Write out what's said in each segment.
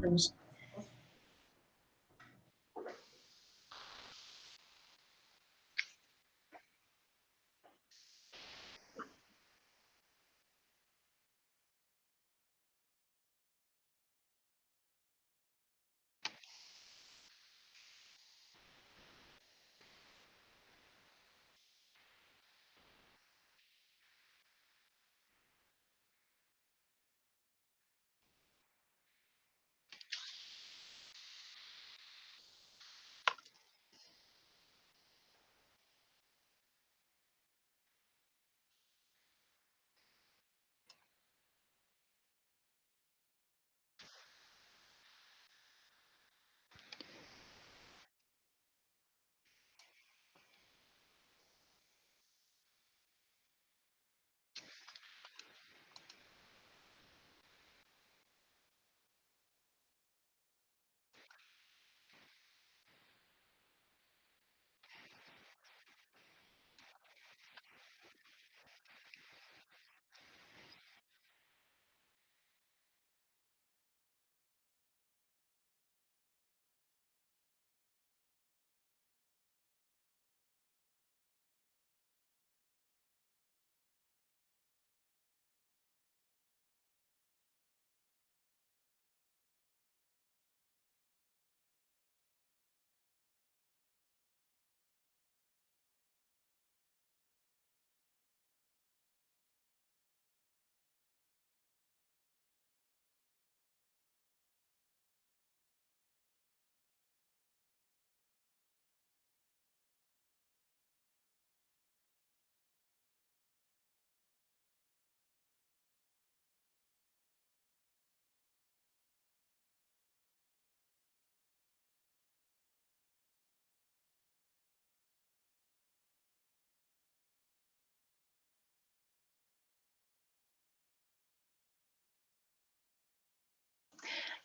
crews.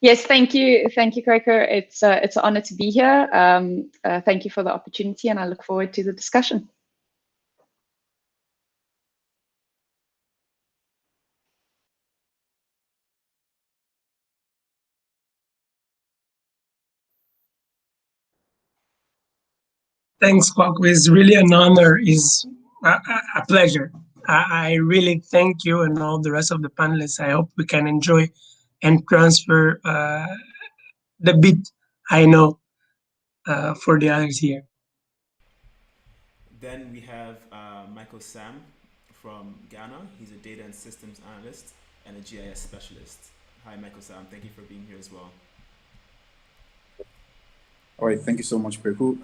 Yes, thank you, Quaker. It's an honor to be here. Thank you for the opportunity, and I look forward to the discussion. Thanks, Kwaku. It's really an honor. It's a pleasure. I really thank you and all the rest of the panelists. I hope we can enjoy and transfer the bit I know for the others here. Then we have Michael Sam from Ghana. He's a data and systems analyst and a GIS specialist. Hi, Michael Sam. Thank you for being here as well. All right, thank you so much, Preku.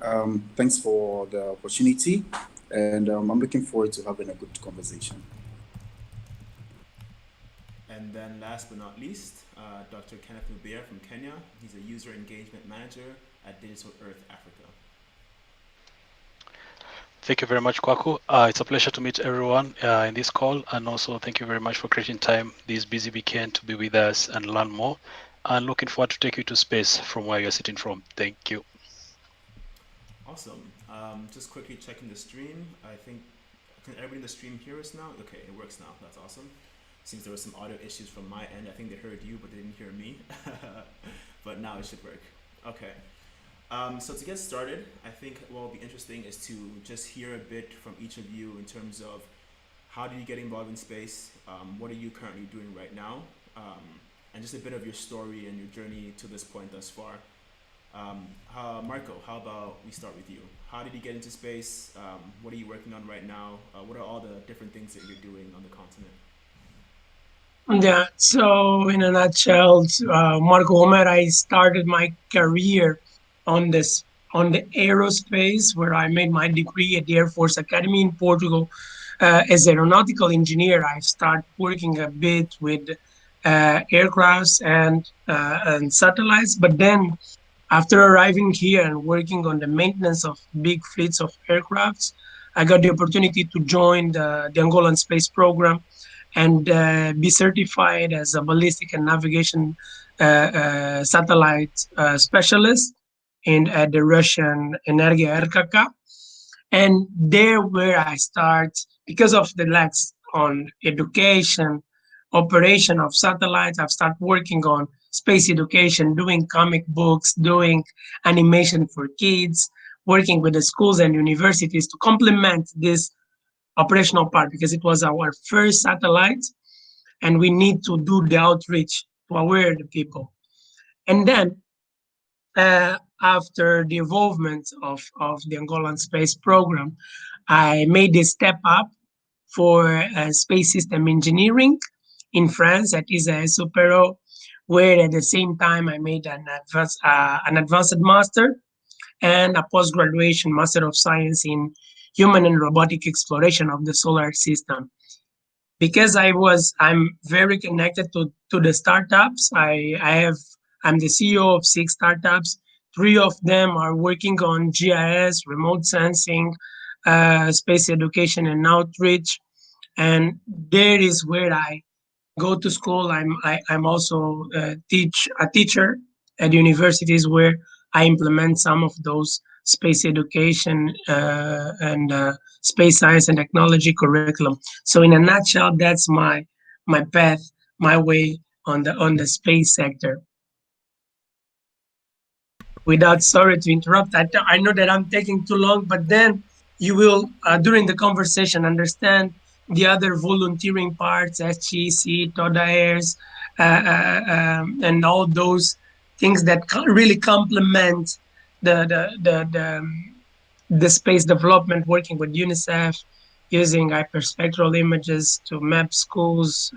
Thanks for the opportunity, and I'm looking forward to having a good conversation. And then last but not least, Dr. Kenneth Mubir from Kenya. He's a user engagement manager at Digital Earth Africa. Thank you very much, Kwaku. It's a pleasure to meet everyone in this call, and also thank you very much for creating time this busy weekend to be with us and learn more. And looking forward to take you to space from where you're sitting from. Thank you. Awesome. Just quickly checking the stream. I think, can everybody in the stream hear us now? Okay, it works now. That's awesome. Seems there were some audio issues from my end. I think they heard you, but they didn't hear me. But now it should work. Okay. So to get started, I think what will be interesting is to just hear a bit from each of you in terms of how did you get involved in space? What are you currently doing right now? And just a bit of your story and your journey to this point thus far. Marco, how about we start with you? How did you get into space? What are you working on right now? What are all the different things that you're doing on the continent? Yeah, so in a nutshell, Marco Homer, I started my career on the aerospace, where I made my degree at the Air Force Academy in Portugal. As an aeronautical engineer, I started working a bit with aircrafts and satellites. But then, after arriving here and working on the maintenance of big fleets of aircrafts, I got the opportunity to join the Angolan space program and be certified as a ballistic and navigation satellite specialist at the Russian Energia RKK. And there where I start, because of the lacks on education, operation of satellites, I've started working on space education, doing comic books, doing animation for kids, working with the schools and universities to complement this operational part, because it was our first satellite and we need to do the outreach to aware the people. And then after the involvement of the Angolan space program, I made a step up for space system engineering in France at ISAE Supero, where at the same time I made an advanced master and a post-graduation Master of Science in human and robotic exploration of the solar system. Because I'm very connected to the startups. I'm the CEO of 6 startups. 3 of them are working on GIS, remote sensing, space education and outreach. And there is where I go to school. I'm also a teacher at universities where I implement some of those space education and space science and technology curriculum. So in a nutshell, that's my path, my way on the space sector. Without, sorry to interrupt, I know that I'm taking too long, but then you will during the conversation understand the other volunteering parts, SGC, TODAERS, and all those things that really complement the space development, working with UNICEF, using hyperspectral images to map schools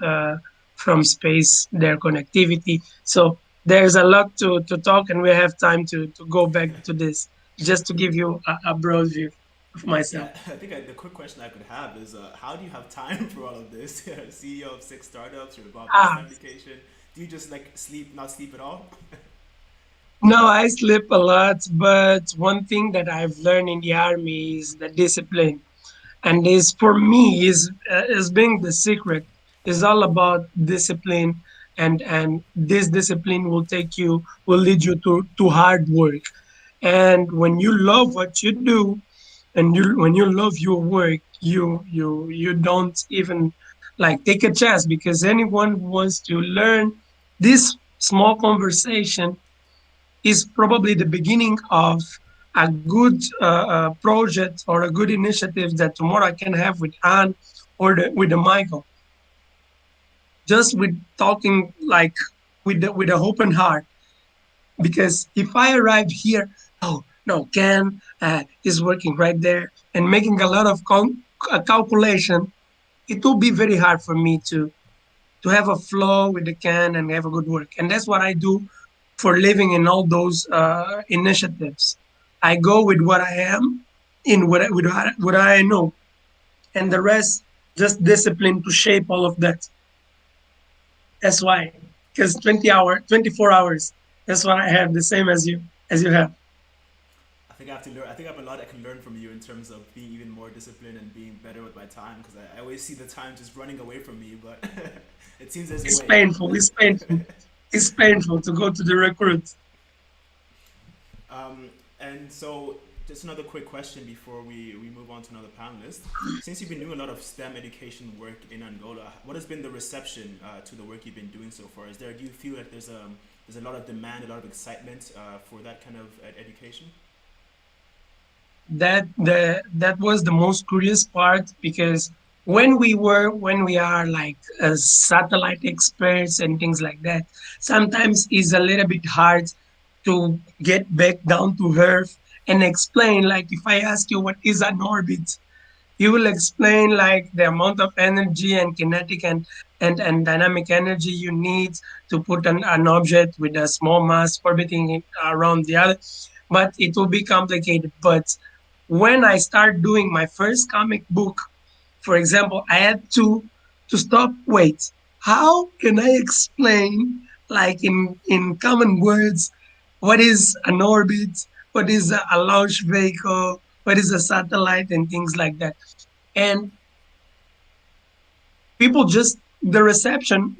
from space, their connectivity. So there's a lot to talk, and we have time to go back to this, just to give you a broad view of myself. Yeah, I think the quick question I could have is, how do you have time for all of this? You're CEO of 6 startups, you're involved in Ah, STEM education. Do you just like sleep, not sleep at all? no, I sleep a lot, but one thing that I've learned in the army is the discipline. And this for me is being the secret. Is all about discipline, and this discipline will lead you to hard work. And when you love what you do, and when you love your work, you don't even like take a chance, because anyone who wants to learn this small conversation is probably the beginning of a good project or a good initiative that tomorrow I can have with Anne or with the Michael. Just with talking like with an open heart. Because if I arrive here, oh no, Ken is working right there and making a lot of calculation, it will be very hard for me to have a flow with the Ken and have a good work. And that's what I do for living in all those initiatives. I go with what I am, in what I know, and the rest just discipline to shape all of that. That's why, because 24 hours. That's what I have, the same as you have. I think I have to learn. I think I have a lot I can learn from you in terms of being even more disciplined and being better with my time. Because I always see the time just running away from me, but it seems there's It's a way. painful. It's painful. It's painful to go to the recruit. And so, just another quick question before we move on to another panelist. Since you've been doing a lot of STEM education work in Angola, what has been the reception to the work you've been doing so far? Do you feel that there's a lot of demand, a lot of excitement for that kind of education? That was the most curious part, because when we are like satellite experts and things like that, sometimes it's a little bit hard to get back down to earth and explain. Like if I ask you what is an orbit, you will explain like the amount of energy and kinetic and dynamic energy you need to put an object with a small mass orbiting it around the other, but it will be complicated. But when I start doing my first comic book, for example, I had to stop. Wait, how can I explain, like in common words, what is an orbit, what is a launch vehicle, what is a satellite, and things like that. And people just the reception,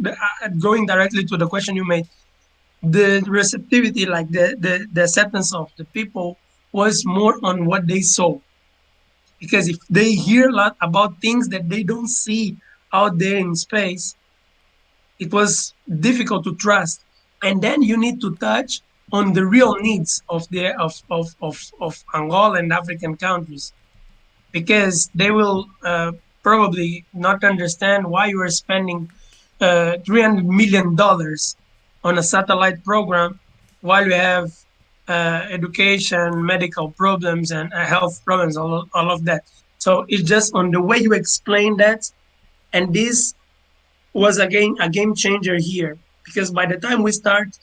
going directly to the question you made, the receptivity, like the acceptance of the people was more on what they saw. Because if they hear a lot about things that they don't see out there in space, it was difficult to trust. And then you need to touch on the real needs of Angola and African countries, because they will probably not understand why you are spending $300 million on a satellite program while you have education, medical problems, and health problems, all of that. So it's just on the way you explain that. And this was again a game changer here, because by the time we start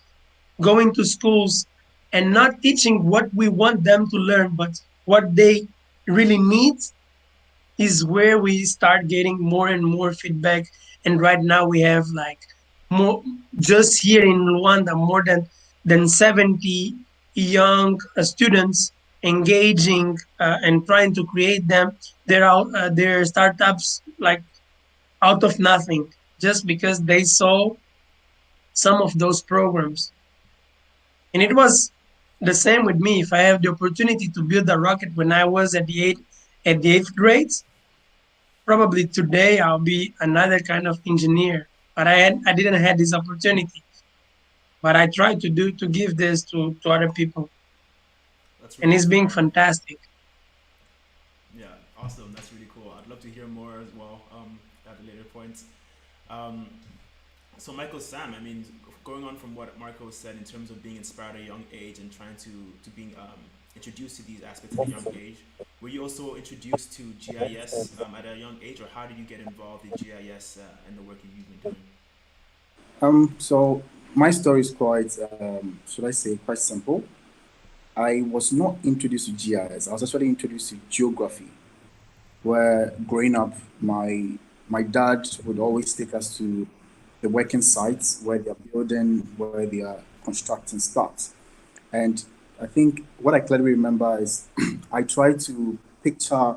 going to schools and not teaching what we want them to learn, but what they really need, is where we start getting more and more feedback. And right now we have like more, just here in Rwanda, more than 70 young students engaging and trying to create them. Their startups like out of nothing, just because they saw some of those programs. And it was the same with me. If I have the opportunity to build a rocket when I was at the eighth grade, probably today I'll be another kind of engineer. But I didn't have this opportunity. But I tried to give this to other people. That's And really it's being inspiring. fantastic. Yeah, awesome. That's really cool. I'd love to hear more as well at a later point. Um, so, Michael Sam, I mean, going on from what Marco said in terms of being inspired at a young age and trying to being introduced to these aspects at a young age, were you also introduced to GIS at a young age, or how did you get involved in GIS and the work you've been doing? So my story is quite, should I say, quite simple. I was not introduced to GIS. I was actually introduced to geography, where growing up, my dad would always take us to the working sites where they're building, where they are constructing stuff. And I think what I clearly remember is I tried to picture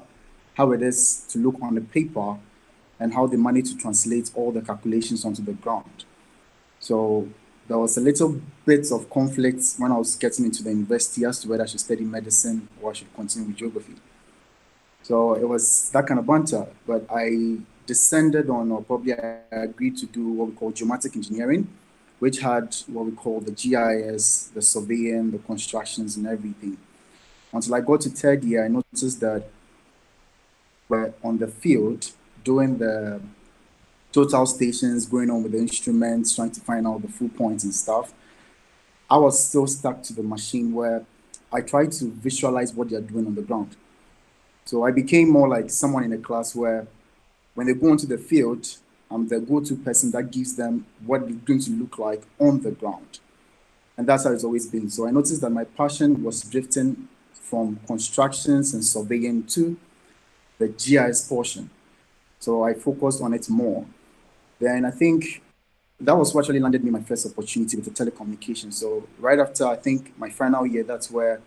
how it is to look on the paper and how they manage to translate all the calculations onto the ground. So there was a little bit of conflict when I was getting into the university as to whether I should study medicine or I should continue with geography. So it was that kind of banter, but I descended on, or probably I agreed to do what we call geomatic engineering, which had what we call the GIS, the surveying, the constructions, and everything. Until I got to third year, I noticed that we're on the field doing the total stations, going on with the instruments, trying to find out the full points and stuff. I was still stuck to the machine where I tried to visualize what they're doing on the ground. So I became more like someone in a class where when they go into the field, I'm the go-to person that gives them what it's going to look like on the ground. And that's how it's always been. So I noticed that my passion was drifting from constructions and surveying to the GIS portion. So I focused on it more. Then I think that was what actually landed me my first opportunity with the telecommunications. So right after, I think, my final year, that's where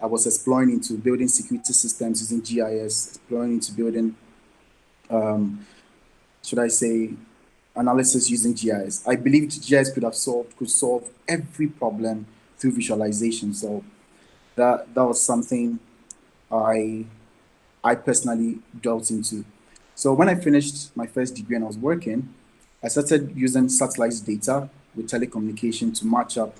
I was exploring into building security systems using GIS, exploring into building, should I say, analysis using GIS. I believed GIS could solve every problem through visualization. So that was something I personally delved into. So when I finished my first degree and I was working, I started using satellite data with telecommunication to match up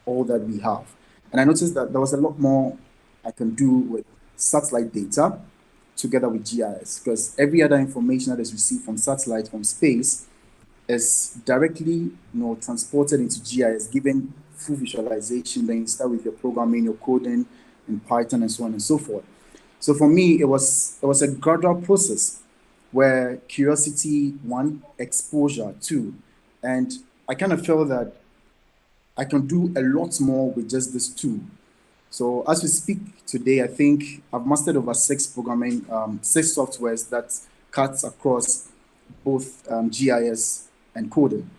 all that we have. And I noticed that there was a lot more I can do with satellite data together with GIS, because every other information that is received from satellite, from space, is directly transported into GIS, given full visualization. Then you start with your programming, your coding in Python, and so on and so forth. So for me, it was a gradual process where curiosity, one, exposure, two. And I kind of feel that I can do a lot more with just this two. So as we speak today, I think I've mastered over six softwares that cuts across both GIS and coding.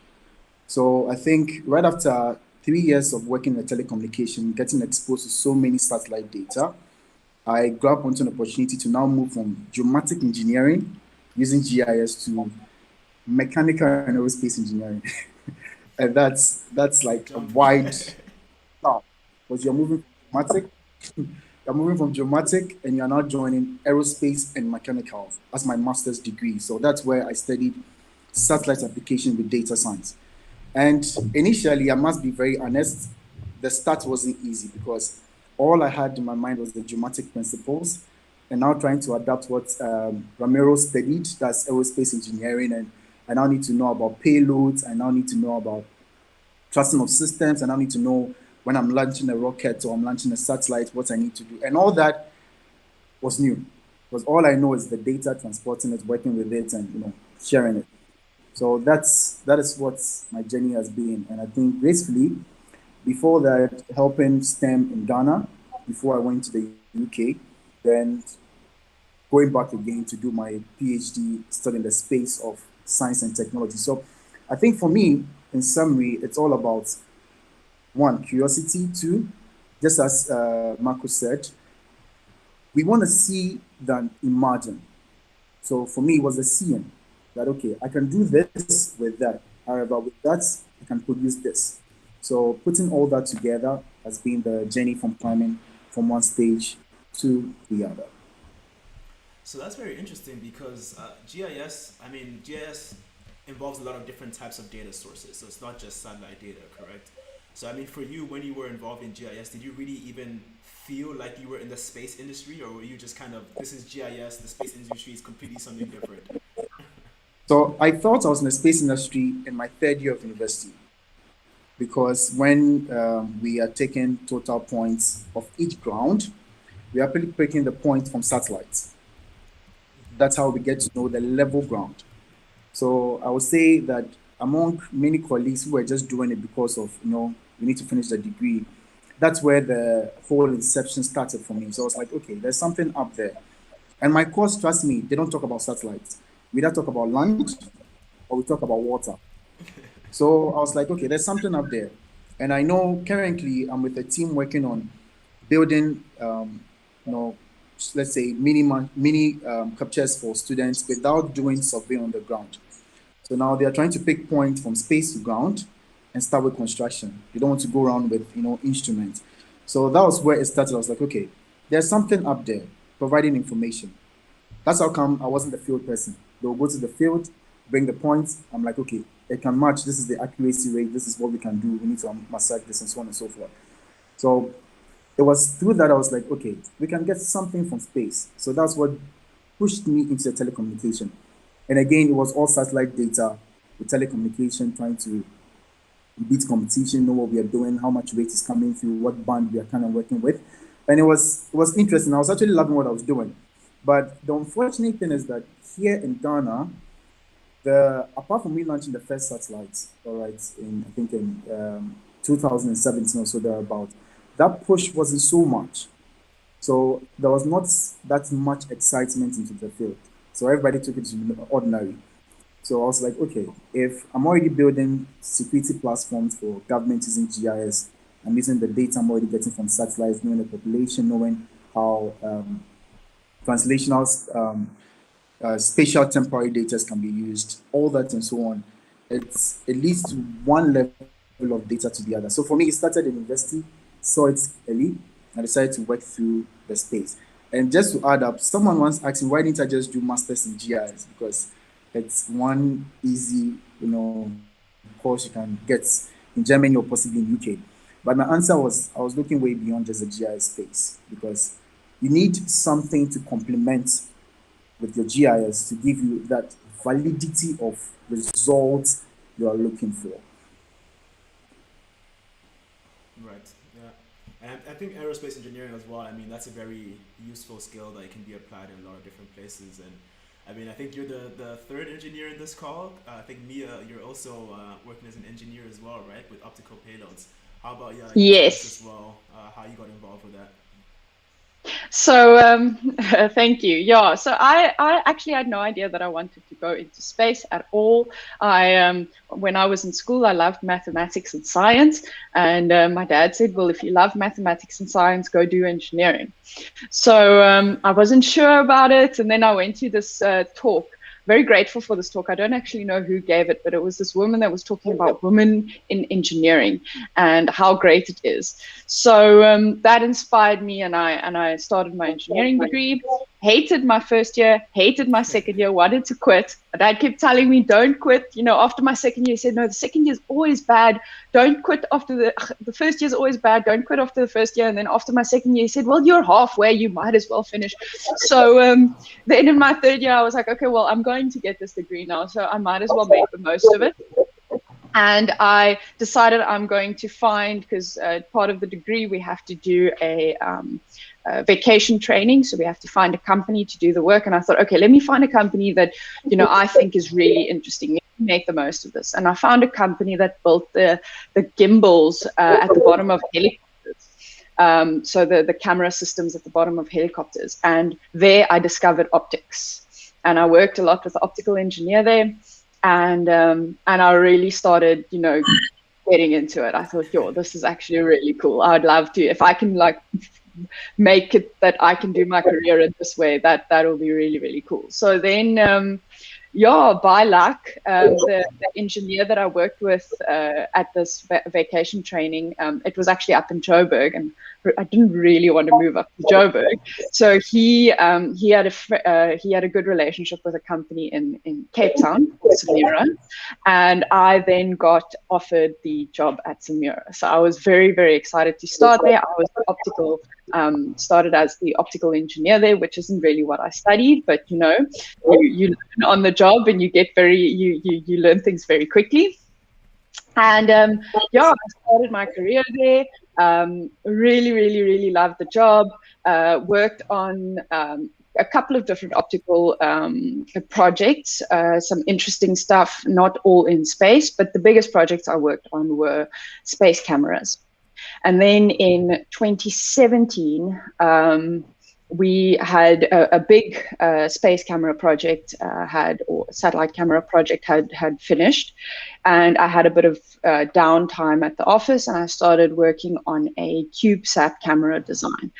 So I think right after 3 years of working in telecommunication, getting exposed to so many satellite data, I grabbed onto an opportunity to now move from geomatic engineering using GIS to mechanical and aerospace engineering. And that's like a wide now, because you're moving from geomatic and you're now joining aerospace and mechanical as my master's degree. So that's where I studied satellite application with data science. And initially, I must be very honest, the start wasn't easy because all I had in my mind was the geometric principles, and now trying to adapt what Ramiro studied, that's aerospace engineering, and I now need to know about payloads, I now need to know about trusting of systems, and I need to know when I'm launching a rocket or I'm launching a satellite, what I need to do. And all that was new. Because all I know is the data, transporting it, working with it, and sharing it. So that is what my journey has been. And I think gracefully, before that, helping STEM in Ghana, before I went to the UK, then going back again to do my PhD studying the space of science and technology. So I think for me, in summary, it's all about one, curiosity, two, just as Marco said, we want to see than imagine. So for me, it was a seeing that, okay, I can do this with that. However, with that, I can produce this. So putting all that together has been the journey from climbing from one stage to the other. So that's very interesting because GIS involves a lot of different types of data sources. So it's not just satellite data, correct? So I mean, for you, when you were involved in GIS, did you really even feel like you were in the space industry, or were you just kind of, this is GIS, the space industry is completely something different? So I thought I was in the space industry in my third year of university, because when we are taking total points of each ground, we are picking the points from satellites. That's how we get to know the level ground. So I would say that among many colleagues who were just doing it because of, we need to finish the degree, that's where the whole inception started for me. So I was like, okay, there's something up there. And my course, trust me, they don't talk about satellites. We don't talk about land, or we talk about water. So I was like, okay, there's something up there. And I know currently I'm with a team working on building, let's say mini captures for students without doing survey on the ground. So now they are trying to pick points from space to ground and start with construction. They don't want to go around with instruments. So that was where it started. I was like, okay, there's something up there providing information. That's how come I wasn't the field person. They'll go to the field, bring the points. I'm like, okay, it can match. This is the accuracy rate. This is what we can do. We need to massage this and so on and so forth. So it was through that I was like, okay, we can get something from space. So that's what pushed me into the telecommunication. And again, it was all satellite data with telecommunication, trying to beat competition, know what we are doing, how much rate is coming through, what band we are kind of working with. And it was interesting. I was actually loving what I was doing. But the unfortunate thing is that here in Ghana, apart from me launching the first satellites, all right, in 2017 or so thereabout, that push wasn't so much. So there was not that much excitement into the field. So everybody took it to ordinary. So I was like, okay, if I'm already building security platforms for government using GIS, I'm using the data I'm already getting from satellites, knowing the population, knowing how translational spatial temporary data can be used, all that and so on. It leads to one level of data to the other. So for me, it started in university, saw it early, and decided to work through the space. And just to add up, someone once asked me, why didn't I just do masters in GIS? Because it's one easy, course you can get in Germany or possibly in UK. But my answer was, I was looking way beyond just the GIS space, because you need something to complement with your GIS to give you that validity of results you are looking for. Right. Yeah. And I think aerospace engineering as well, I mean, that's a very useful skill that can be applied in a lot of different places. And I mean, I think you're the third engineer in this call. I think Mia, you're also working as an engineer as well, right? With optical payloads. How about yes. as well? How you got involved with that? So thank you. Yeah, so I actually had no idea that I wanted to go into space at all. When I was in school, I loved mathematics and science, and my dad said, well, if you love mathematics and science, go do engineering. So I wasn't sure about it, and then I went to this talk. Very grateful for this talk. I don't actually know who gave it, but it was this woman that was talking about women in engineering and how great it is. So that inspired me, and I started my engineering degree. hated my first year, hated my second year, wanted to quit. My dad kept telling me, don't quit. You know, after my second year, he said, no, the second year is always bad. Don't quit after the first year is always bad. Don't quit after the first year. And then after my second year, he said, well, you're halfway. You might as well finish. So then in my third year, I was like, okay, well, I'm going to get this degree now, so I might as well make the most of it. And I decided I'm going to find, because part of the degree, we have to do a vacation training. So we have to find a company to do the work. And I thought, okay, let me find a company that, you know, I think is really interesting. Let me make the most of this. And I found a company that built the gimbals at the bottom of helicopters. So the camera systems at the bottom of helicopters. And there I discovered optics. And I worked a lot with the optical engineer there. And I really started, you know, getting into it. I thought, yo, this is actually really cool. I'd love to, if I can like make it that I can do my career in this way, that'll be really, really cool. So then, by luck, the engineer that I worked with at this vacation training, it was actually up in Joburg, and I didn't really want to move up to Joburg. So he had a good relationship with a company in Cape Town, Samira, and I then got offered the job at Samira. So I was very, very excited to start there. I was started as the optical engineer there, which isn't really what I studied, but you know, you learn on the job, and you get you learn things very quickly. And I started my career there. Really, really, really loved the job. Worked on a couple of different optical projects, some interesting stuff, not all in space, but the biggest projects I worked on were space cameras. And then in 2017, we had a big space camera project or satellite camera project had finished, and I had a bit of downtime at the office, and I started working on a CubeSat camera design,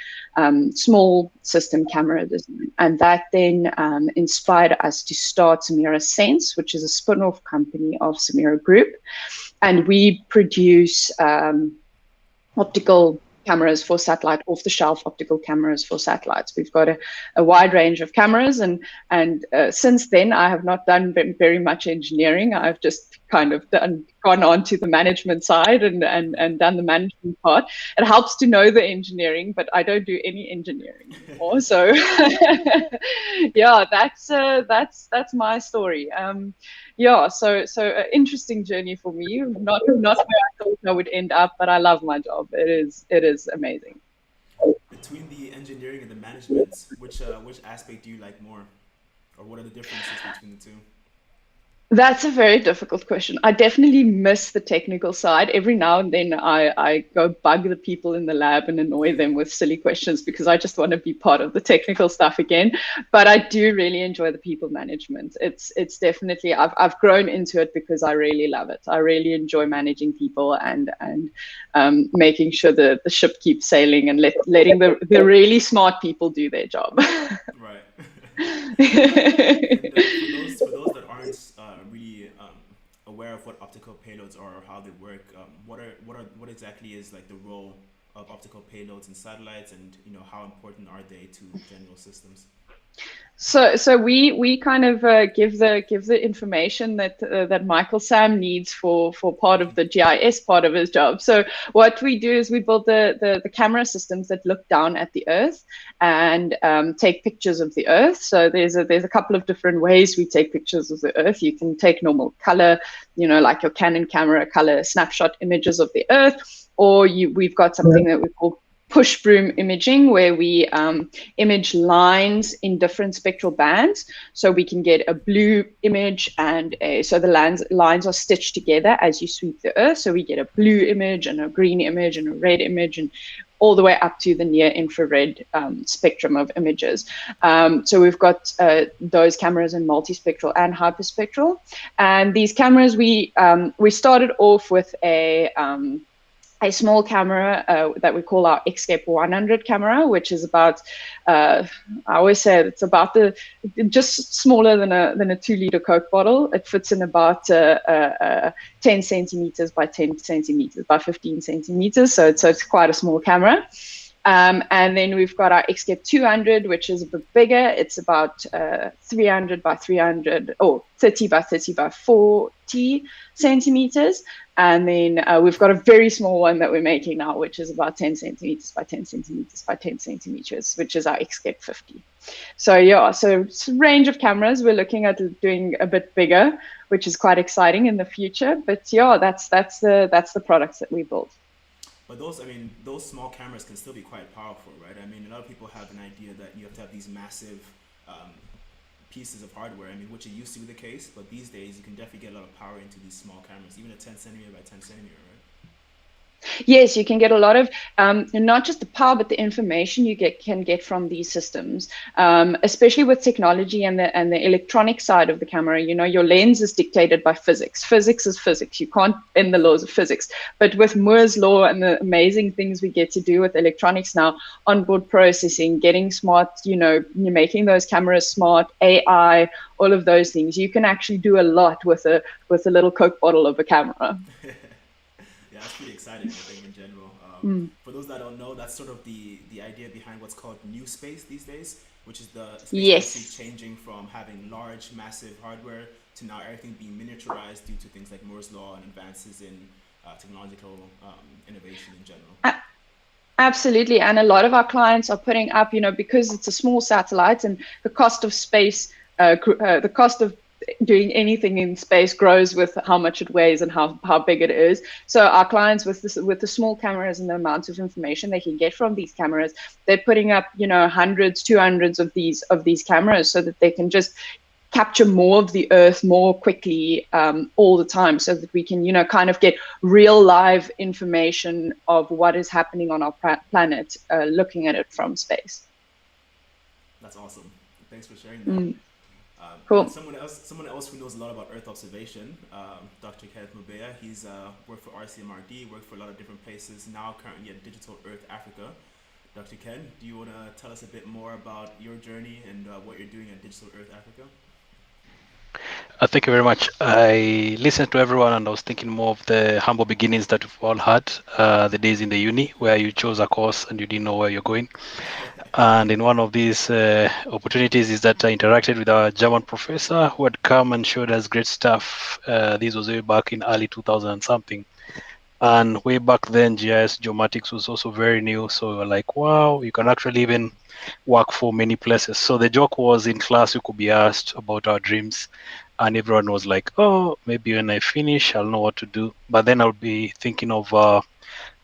small system camera design, and that then inspired us to start Samira Sense, which is a spin-off company of Samira Group, and we produce optical cameras for satellite, off-the-shelf optical cameras for satellites. We've got a wide range of cameras, and since then I have not done very much engineering. I've just kind of gone on to the management side and done the management part. It helps to know the engineering, but I don't do any engineering anymore. So yeah, that's my story. So an interesting journey for me. Not where I thought I would end up, but I love my job. It is amazing. Between the engineering and the management, which aspect do you like more, or what are the differences between the two? That's a very difficult question. I definitely miss the technical side. Every now and then I go bug the people in the lab and annoy them with silly questions because I just want to be part of the technical stuff again. But I do really enjoy the people management. It's definitely, I've grown into it because I really love it. I really enjoy managing people and making sure the ship keeps sailing and letting the really smart people do their job. Right. For those that aren't really aware of what optical payloads are or how they work, what exactly is like the role of optical payloads in satellites, and you know, how important are they to general systems? So we kind of give the information that Michael Sam needs for part of the GIS part of his job. So what we do is we build the camera systems that look down at the Earth and take pictures of the Earth. So there's a couple of different ways we take pictures of the Earth. You can take normal color, you know, like your Canon camera color snapshot images of the Earth, or we've got something that we call push broom imaging, where we image lines in different spectral bands. So we can get a blue image so the lines are stitched together as you sweep the Earth. So we get a blue image and a green image and a red image, and all the way up to the near infrared spectrum of images. So we've got those cameras in multispectral and hyperspectral. And these cameras, we started off with a small camera that we call our Xscape 100 camera, which is about, I always say it's about just smaller than a 2-liter Coke bottle. It fits in about 10 centimeters by 10 centimeters by 15 centimeters. So it's quite a small camera. And then we've got our Xcape 200, which is a bit bigger. It's about 300 by 300 or 30 by 30 by 40 centimeters. And then we've got a very small one that we're making now, which is about 10 centimeters by 10 centimeters by 10 centimeters, which is our Xcape 50. So yeah, so it's a range of cameras. We're looking at doing a bit bigger, which is quite exciting in the future. But yeah, that's the products that we build. But those, I mean, those small cameras can still be quite powerful, right? I mean, a lot of people have an idea that you have to have these massive pieces of hardware, I mean, which it used to be the case, but these days you can definitely get a lot of power into these small cameras, even a 10 centimeter by 10 centimeter, right? Yes, you can get a lot of not just the power, but the information you can get from these systems, especially with technology and the electronic side of the camera. You know, your lens is dictated by physics. Physics is physics. You can't bend the laws of physics. But with Moore's law and the amazing things we get to do with electronics now, onboard processing, getting smart, you know, you're making those cameras smart, AI, all of those things, you can actually do a lot with a little Coke bottle of a camera. That's pretty exciting, I think, in general. For those that don't know, that's sort of the idea behind what's called new space these days, which is the space industry changing from having large, massive hardware to now everything being miniaturized due to things like Moore's law and advances in technological innovation in general. Absolutely, and a lot of our clients are putting up, you know, because it's a small satellite and the cost of space, the cost of doing anything in space grows with how much it weighs and how big it is. So our clients with the small cameras and the amount of information they can get from these cameras, they're putting up, you know, hundreds, 200s of these cameras so that they can just capture more of the Earth more quickly all the time, so that we can, you know, kind of get real live information of what is happening on our planet, looking at it from space. That's awesome. Thanks for sharing that. Cool. Someone else who knows a lot about Earth observation, Dr. Kenneth Mubea. He's worked for RCMRD, worked for a lot of different places, now currently at Digital Earth Africa. Dr. Ken, do you want to tell us a bit more about your journey and what you're doing at Digital Earth Africa? Thank you very much. I listened to everyone and I was thinking more of the humble beginnings that we've all had, the days in the uni where you chose a course and you didn't know where you're going. And in one of these opportunities is that I interacted with our German professor who had come and showed us great stuff. This was way back in early 2000 and something. And way back then, GIS geomatics was also very new. So we were like, wow, you can actually even work for many places. So the joke was in class, we could be asked about our dreams. And everyone was like, oh, maybe when I finish, I'll know what to do. But then I'll be thinking of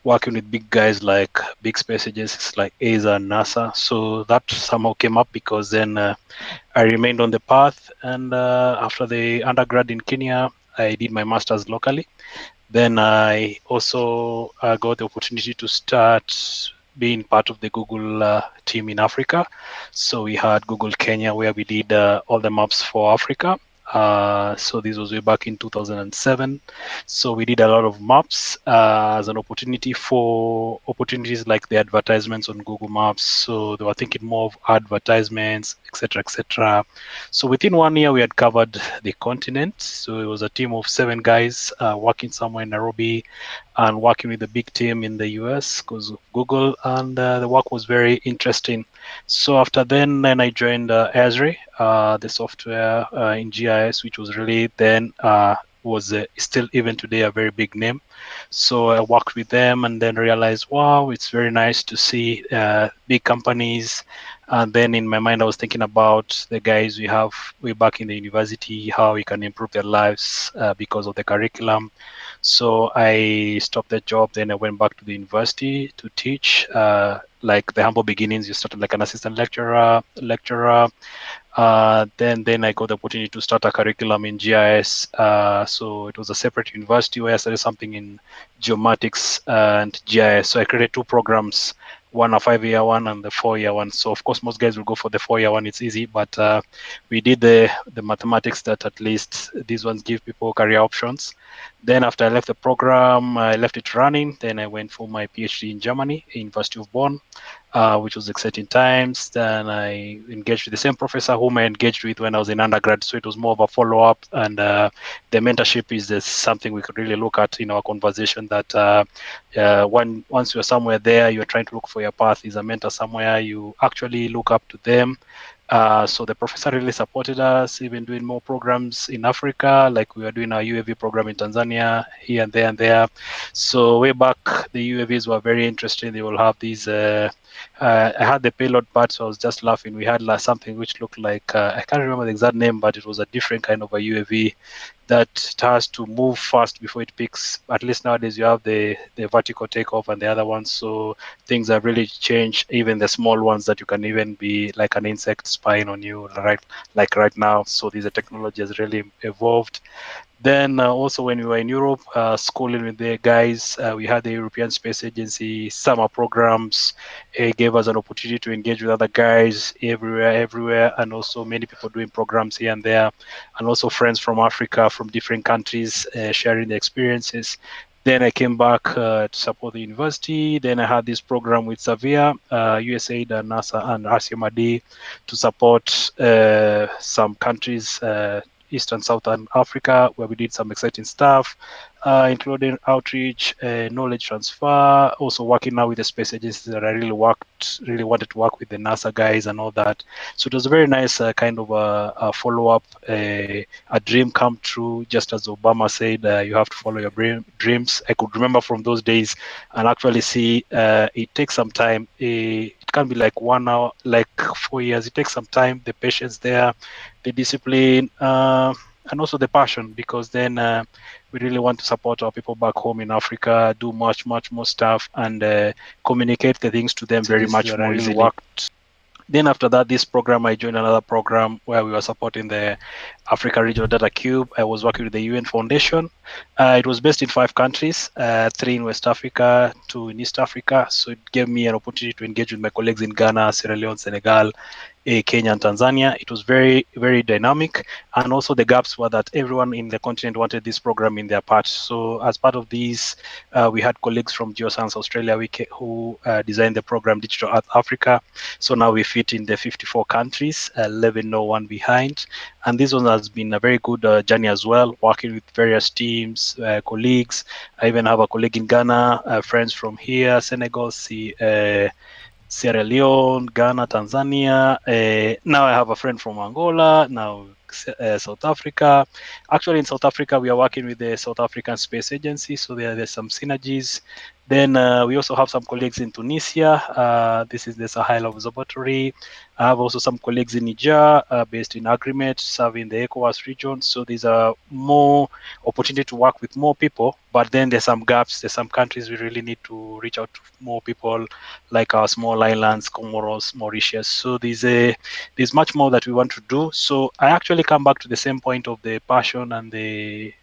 working with big guys like big space agencies like ESA and NASA. So that somehow came up because then I remained on the path. And after the undergrad in Kenya, I did my master's locally. Then I also got the opportunity to start being part of the Google team in Africa. So we had Google Kenya where we did all the maps for Africa. So this was way back in 2007. So we did a lot of maps as an opportunity for opportunities like the advertisements on Google Maps. So they were thinking more of advertisements, etc., etc. So within 1 year, we had covered the continent. So it was a team of 7 guys working somewhere in Nairobi and working with a big team in the US because of Google, and the work was very interesting. So after then I joined Esri, the software in GIS, which was really then was still even today a very big name. So I worked with them and then realized, wow, it's very nice to see big companies. And then in my mind, I was thinking about the guys we have way back in the university, how we can improve their lives because of the curriculum. So I stopped that job. Then I went back to the university to teach, like the humble beginnings. You started like an assistant lecturer. Then I got the opportunity to start a curriculum in GIS. So it was a separate university where I started something in geomatics and GIS. So I created 2 programs, one a 5-year one and the 4-year one. So of course most guys will go for the 4-year one, it's easy, but we did the mathematics that at least these ones give people career options. Then after I left the program, I left it running. Then I went for my PhD in Germany, University of Bonn, which was exciting times. Then I engaged with the same professor whom I engaged with when I was in undergrad. So it was more of a follow-up, and the mentorship is something we could really look at in our conversation. That once you're somewhere there, you're trying to look for your path. Is a mentor somewhere, you actually look up to them. So the professor really supported us, even doing more programs in Africa, like we were doing our UAV program in Tanzania, here and there and there. So way back, the UAVs were very interesting. They will have these. I had the payload part, so I was just laughing. We had something which looked like I can't remember the exact name, but it was a different kind of a UAV that has to move fast before it picks. At least nowadays, you have the vertical takeoff and the other ones. So things have really changed. Even the small ones that you can even be like an insect spying on you, right? Like right now. So these technology has really evolved. Then also when we were in Europe, schooling with the guys, we had the European Space Agency summer programs. It gave us an opportunity to engage with other guys everywhere, and also many people doing programs here and there, and also friends from Africa, from different countries, sharing their experiences. Then I came back to support the university. Then I had this program with Savia, USAID, and NASA, and RCMAD to support some countries. East and Southern Africa, where we did some exciting stuff, including outreach, knowledge transfer, also working now with the space agencies that I really wanted to work with the NASA guys and all that. So it was a very nice kind of a follow-up, a dream come true, just as Obama said, you have to follow your dreams. I could remember from those days and actually see it takes some time. It can be like 1 hour, like 4 years. It takes some time, the patience there, the discipline, and also the passion, because then we really want to support our people back home in Africa, do much more stuff, and communicate the things to them very much more easily. Worked. Then after that, this program, I joined another program where we were supporting the Africa Regional Data Cube. I was working with the UN Foundation. It was based in 5 countries, 3 in West Africa, 2 in East Africa. So it gave me an opportunity to engage with my colleagues in Ghana, Sierra Leone, Senegal, Kenya, and Tanzania. It was very, very dynamic. And also the gaps were that everyone in the continent wanted this program in their part. So as part of these, we had colleagues from Geoscience Australia who designed the program Digital Earth Africa. So now we fit in the 54 countries, leaving no one behind. And this one has been a very good journey as well, working with various teams, colleagues. I even have a colleague in Ghana, friends from here, Senegal, Sierra Leone, Ghana, Tanzania. Now I have a friend from Angola, now South Africa. Actually, in South Africa, we are working with the South African Space Agency, so there's some synergies. Then we also have some colleagues in Tunisia. This is the Sahel Observatory. I have also some colleagues in Niger, based in Agreement, serving the ECOWAS region. So these are more opportunity to work with more people, but then there's some gaps. There's some countries we really need to reach out to more people, like our small islands, Comoros, Mauritius. So there's much more that we want to do. So I actually come back to the same point of the passion and the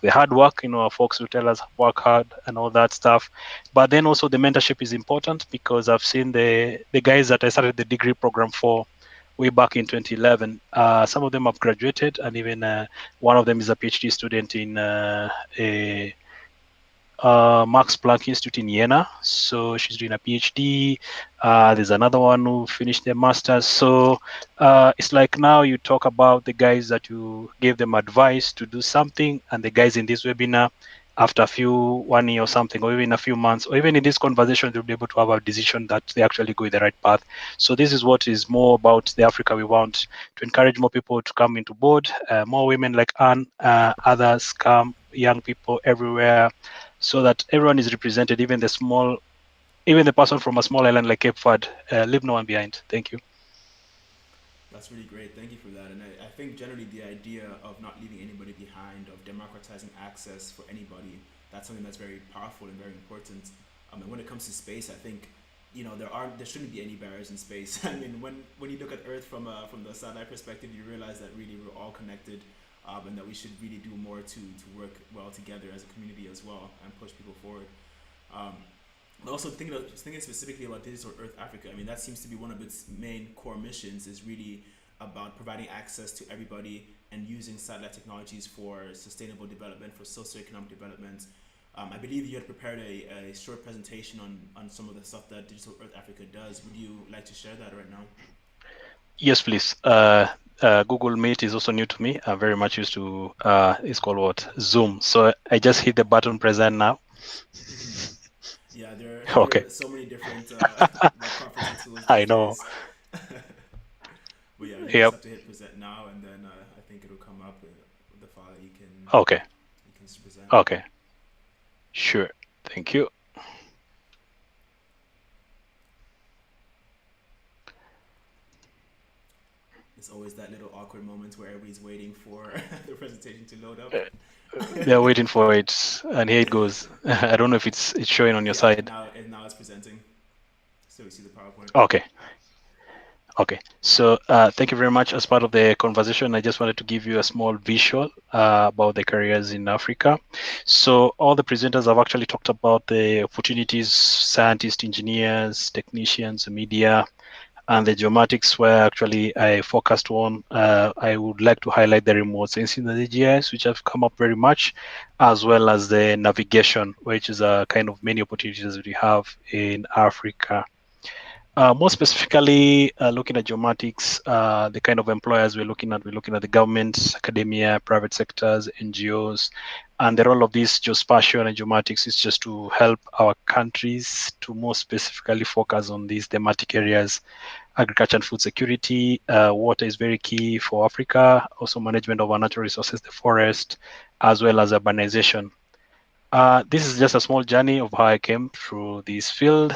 hard work. Our folks will tell us work hard and all that stuff, but then also the mentorship is important, because I've seen the guys that I started the degree program for way back in 2011. Some of them have graduated, and even one of them is a PhD student in Max Planck Institute in Jena. So she's doing a PhD. There's another one who finished their master's. So it's like now you talk about the guys that you gave them advice to do something, and the guys in this webinar, after 1 year or something, or even a few months, or even in this conversation, they'll be able to have a decision that they actually go in the right path. So this is what is more about the Africa we want, to encourage more people to come into board, more women like Anne, others come, young people everywhere, so that everyone is represented, even the person from a small island like Cape Verde, leave no one behind. Thank you. That's really great. Thank you for that. And I think generally the idea of not leaving anybody behind, of democratizing access for anybody, that's something that's very powerful and very important. And when it comes to space, I think there shouldn't be any barriers in space. I mean, when you look at Earth from the satellite perspective, you realize that really we're all connected, and that we should really do more to work well together as a community as well and push people forward. But also thinking specifically about Digital Earth Africa, that seems to be one of its main core missions, is really about providing access to everybody and using satellite technologies for sustainable development, for socioeconomic development. I believe you had prepared a short presentation on some of the stuff that Digital Earth Africa does. Would you like to share that right now? Yes, please. Google Meet is also new to me. I'm very much used to, it's called what? Zoom. So I just hit the button present now. Yeah, there Okay. are so many different web conferencing tools these I know. days. But yeah, you Yep. just have to hit present now, and then I think it'll come up with the file you can Okay. present. Okay. Sure. Thank you. It's always that little awkward moment where everybody's waiting for the presentation to load up. They're waiting for it, and here it goes. I don't know if it's showing on your side. Now it's presenting. So we see the PowerPoint. Okay. Okay. So thank you very much. As part of the conversation, I just wanted to give you a small visual about the careers in Africa. So all the presenters have actually talked about the opportunities, scientists, engineers, technicians, media, and the geomatics where actually I focused on. I would like to highlight the remote sensing and the GIS, which have come up very much, as well as the navigation, which is a kind of many opportunities that we have in Africa. More specifically, looking at geomatics, the kind of employers we're looking at the government, academia, private sectors, NGOs, and the role of this geospatial and geomatics is just to help our countries to more specifically focus on these thematic areas. Agriculture and food security, water is very key for Africa, also management of our natural resources, the forest, as well as urbanization. This is just a small journey of how I came through this field,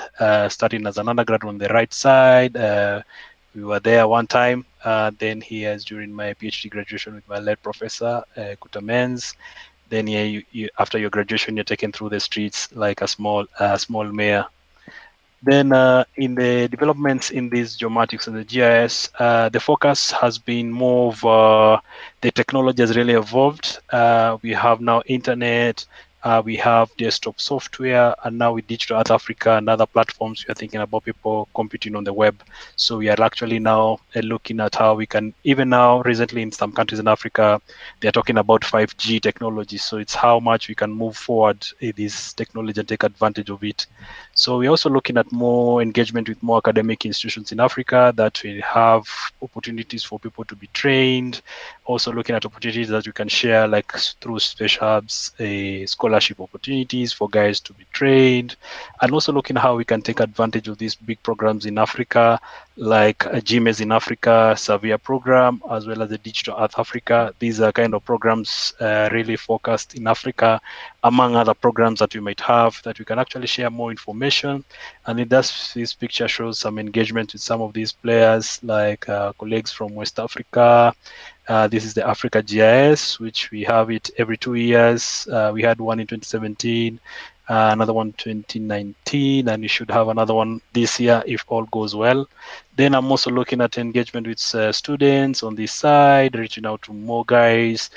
starting as an undergrad on the right side. We were there one time. Then here is during my PhD graduation with my lead professor, Kutamens. Then after your graduation, you're taken through the streets like a small mayor. Then in the developments in these geomatics and the GIS, the focus has been more of the technology has really evolved. We have now internet, we have desktop software, and now with Digital Earth Africa and other platforms, we are thinking about people computing on the web. So we are actually now looking at how we can, even now recently in some countries in Africa, they're talking about 5G technology. So it's how much we can move forward this technology and take advantage of it. So we're also looking at more engagement with more academic institutions in Africa that will have opportunities for people to be trained. Also looking at opportunities that we can share, like through Space Hubs, scholarship opportunities for guys to be trained, and also looking at how we can take advantage of these big programs in Africa, like GMES in Africa, Savia program, as well as the Digital Earth Africa. These are kind of programs really focused in Africa, among other programs that we might have that we can actually share more information. And this picture shows some engagement with some of these players, like colleagues from West Africa. This is the Africa GIS, which we have it every 2 years. We had one in 2017, another one 2019, and we should have another one this year if all goes well. Then I'm also looking at engagement with students on this side, reaching out to more guys,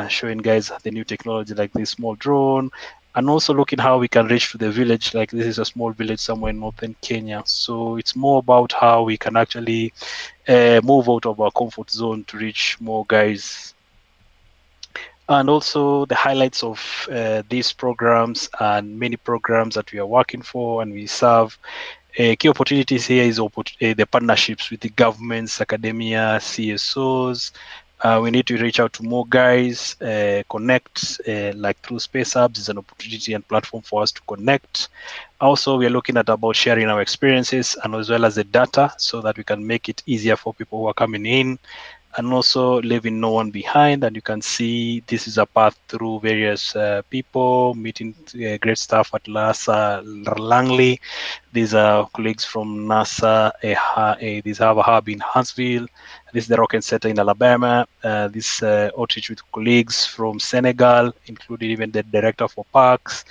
showing guys the new technology like this small drone, and also looking how we can reach to the village. Like this is a small village somewhere in northern Kenya. So it's more about how we can actually move out of our comfort zone to reach more guys. And also the highlights of these programs and many programs that we are working for and we serve. Key opportunities here is the partnerships with the governments, academia, CSOs. We need to reach out to more guys, connect, like through Space Hubs is an opportunity and platform for us to connect. Also, we are looking at about sharing our experiences and as well as the data so that we can make it easier for people who are coming in, and also leaving no one behind. And you can see this is a path through various people, meeting great staff at NASA Langley. These are colleagues from NASA. These have a hub in Huntsville. This is the Rocket Center in Alabama. This outreach with colleagues from Senegal, including even the director for parks.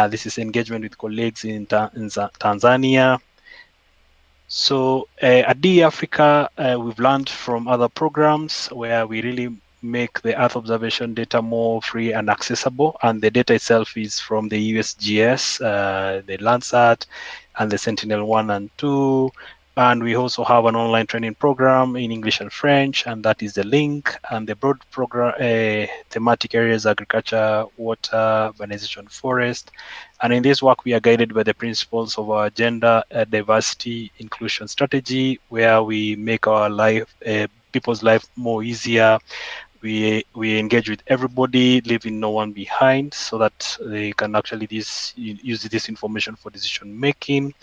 This is engagement with colleagues in Tanzania. So at DE Africa, we've learned from other programs where we really make the Earth observation data more free and accessible. And the data itself is from the USGS, the Landsat, and the Sentinel-1 and 2. And we also have an online training program in English and French, and that is the link. And the broad program thematic areas: agriculture, water, urbanization, forest. And in this work, we are guided by the principles of our gender diversity inclusion strategy, where we make our life, people's life, more easier. We engage with everybody, leaving no one behind, so that they can actually use this information for decision making.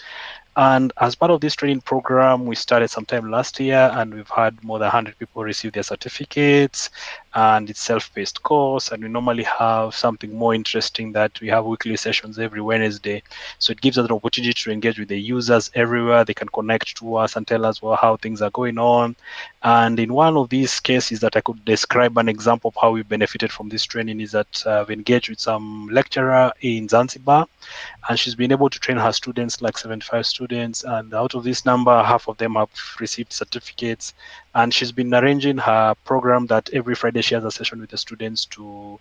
And as part of this training program, we started sometime last year, and we've had more than 100 people receive their certificates. And it's self-paced course, and we normally have something more interesting that we have weekly sessions every Wednesday. So it gives us an opportunity to engage with the users everywhere. They can connect to us and tell us how things are going on. And in one of these cases that I could describe an example of how we benefited from this training is that we engaged with some lecturer in Zanzibar, and she's been able to train her students, like 75 students, and out of this number, half of them have received certificates. And she's been arranging her program that every Friday she has a session with the students to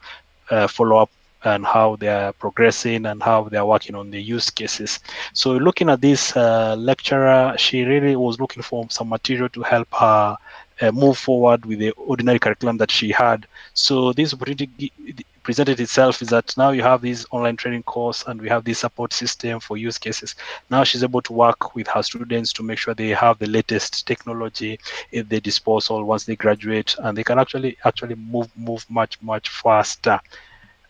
follow up and how they are progressing and how they are working on the use cases. So looking at this lecturer, she really was looking for some material to help her move forward with the ordinary curriculum that she had. So this opportunity presented itself is that now you have this online training course, and we have this support system for use cases. Now she's able to work with her students to make sure they have the latest technology at their disposal once they graduate, and they can actually move much faster.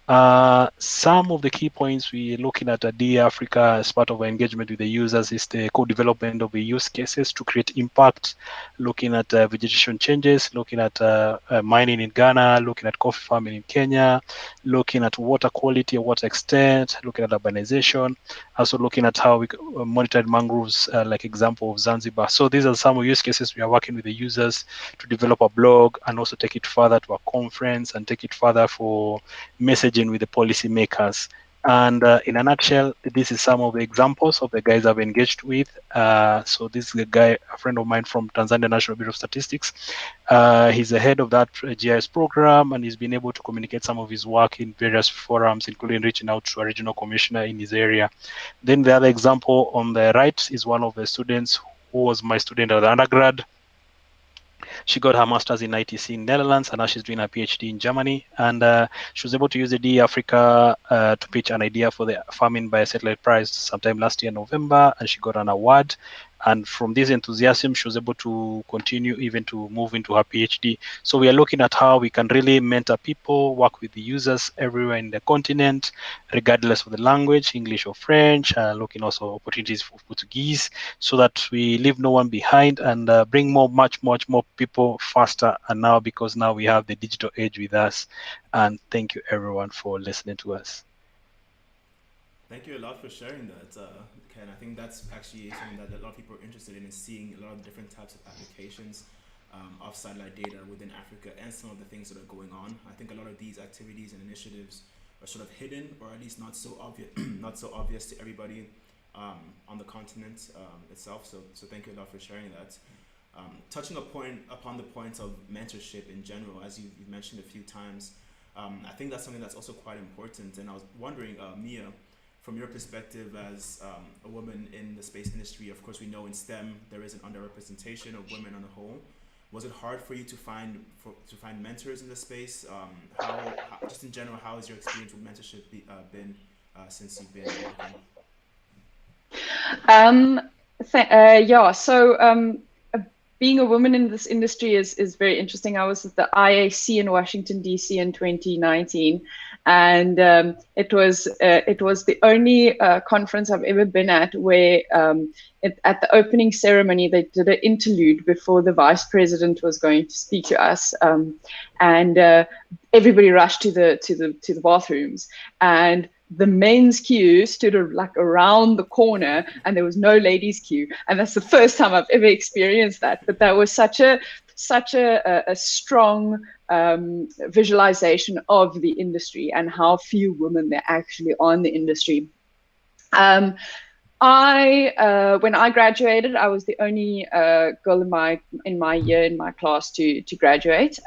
Some of the key points we're looking at DE Africa as part of our engagement with the users is the co-development of the use cases to create impact, looking at vegetation changes, looking at mining in Ghana, looking at coffee farming in Kenya, looking at water quality, water extent, looking at urbanization, also looking at how we monitored mangroves, like example of Zanzibar. So these are some use cases we are working with the users to develop a blog and also take it further to a conference and take it further for messaging with the policymakers. And in a nutshell, this is some of the examples of the guys I've engaged with. So this is a guy, a friend of mine from Tanzania National Bureau of Statistics. He's the head of that GIS program, and he's been able to communicate some of his work in various forums, including reaching out to a regional commissioner in his area. Then the other example on the right is one of the students who was my student at the undergrad. She got her master's in ITC in Netherlands, and now she's doing her PhD in Germany. And she was able to use the DE Africa to pitch an idea for the Farming by Satellite Prize sometime last year, November, and she got an award. And from this enthusiasm, she was able to continue even to move into her PhD. So we are looking at how we can really mentor people, work with the users everywhere in the continent, regardless of the language, English or French, looking also opportunities for Portuguese, so that we leave no one behind and bring much more people faster. And now, because now we have the digital age with us. And thank you everyone for listening to us. Thank you a lot for sharing that, Ken. I think that's actually something that a lot of people are interested in, is seeing a lot of different types of applications of satellite data within Africa and some of the things that are going on. I think a lot of these activities and initiatives are sort of hidden, or at least not so obvious, to everybody on the continent itself. So thank you a lot for sharing that. Touching upon the points of mentorship in general, as you've mentioned a few times, I think that's something that's also quite important. And I was wondering, Mia, from your perspective as a woman in the space industry, of course we know in STEM there is an underrepresentation of women on the whole. Was it hard for you to find mentors in the space? How just in general, how has your experience with mentorship been since you've been working? So being a woman in this industry is very interesting. I was at the IAC in Washington, D.C. in 2019, and it was the only conference I've ever been at where at the opening ceremony they did an interlude before the vice president was going to speak to us, and everybody rushed to the bathrooms, and the men's queue stood like around the corner, and there was no ladies' queue, and that's the first time I've ever experienced that. But that was such a strong visualization of the industry and how few women there actually are in the industry. When I graduated, I was the only girl in my year in my class to graduate.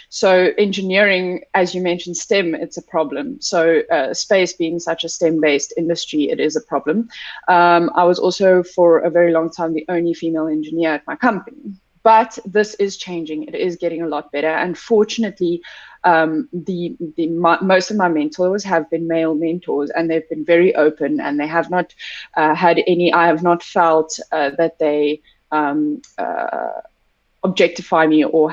So engineering, as you mentioned, STEM, it's a problem. So space being such a STEM-based industry, it is a problem. I was also for a very long time the only female engineer at my company. But this is changing. It is getting a lot better, and fortunately, most of my mentors have been male mentors, and they've been very open, and they have not had any. I have not felt that they objectify me, or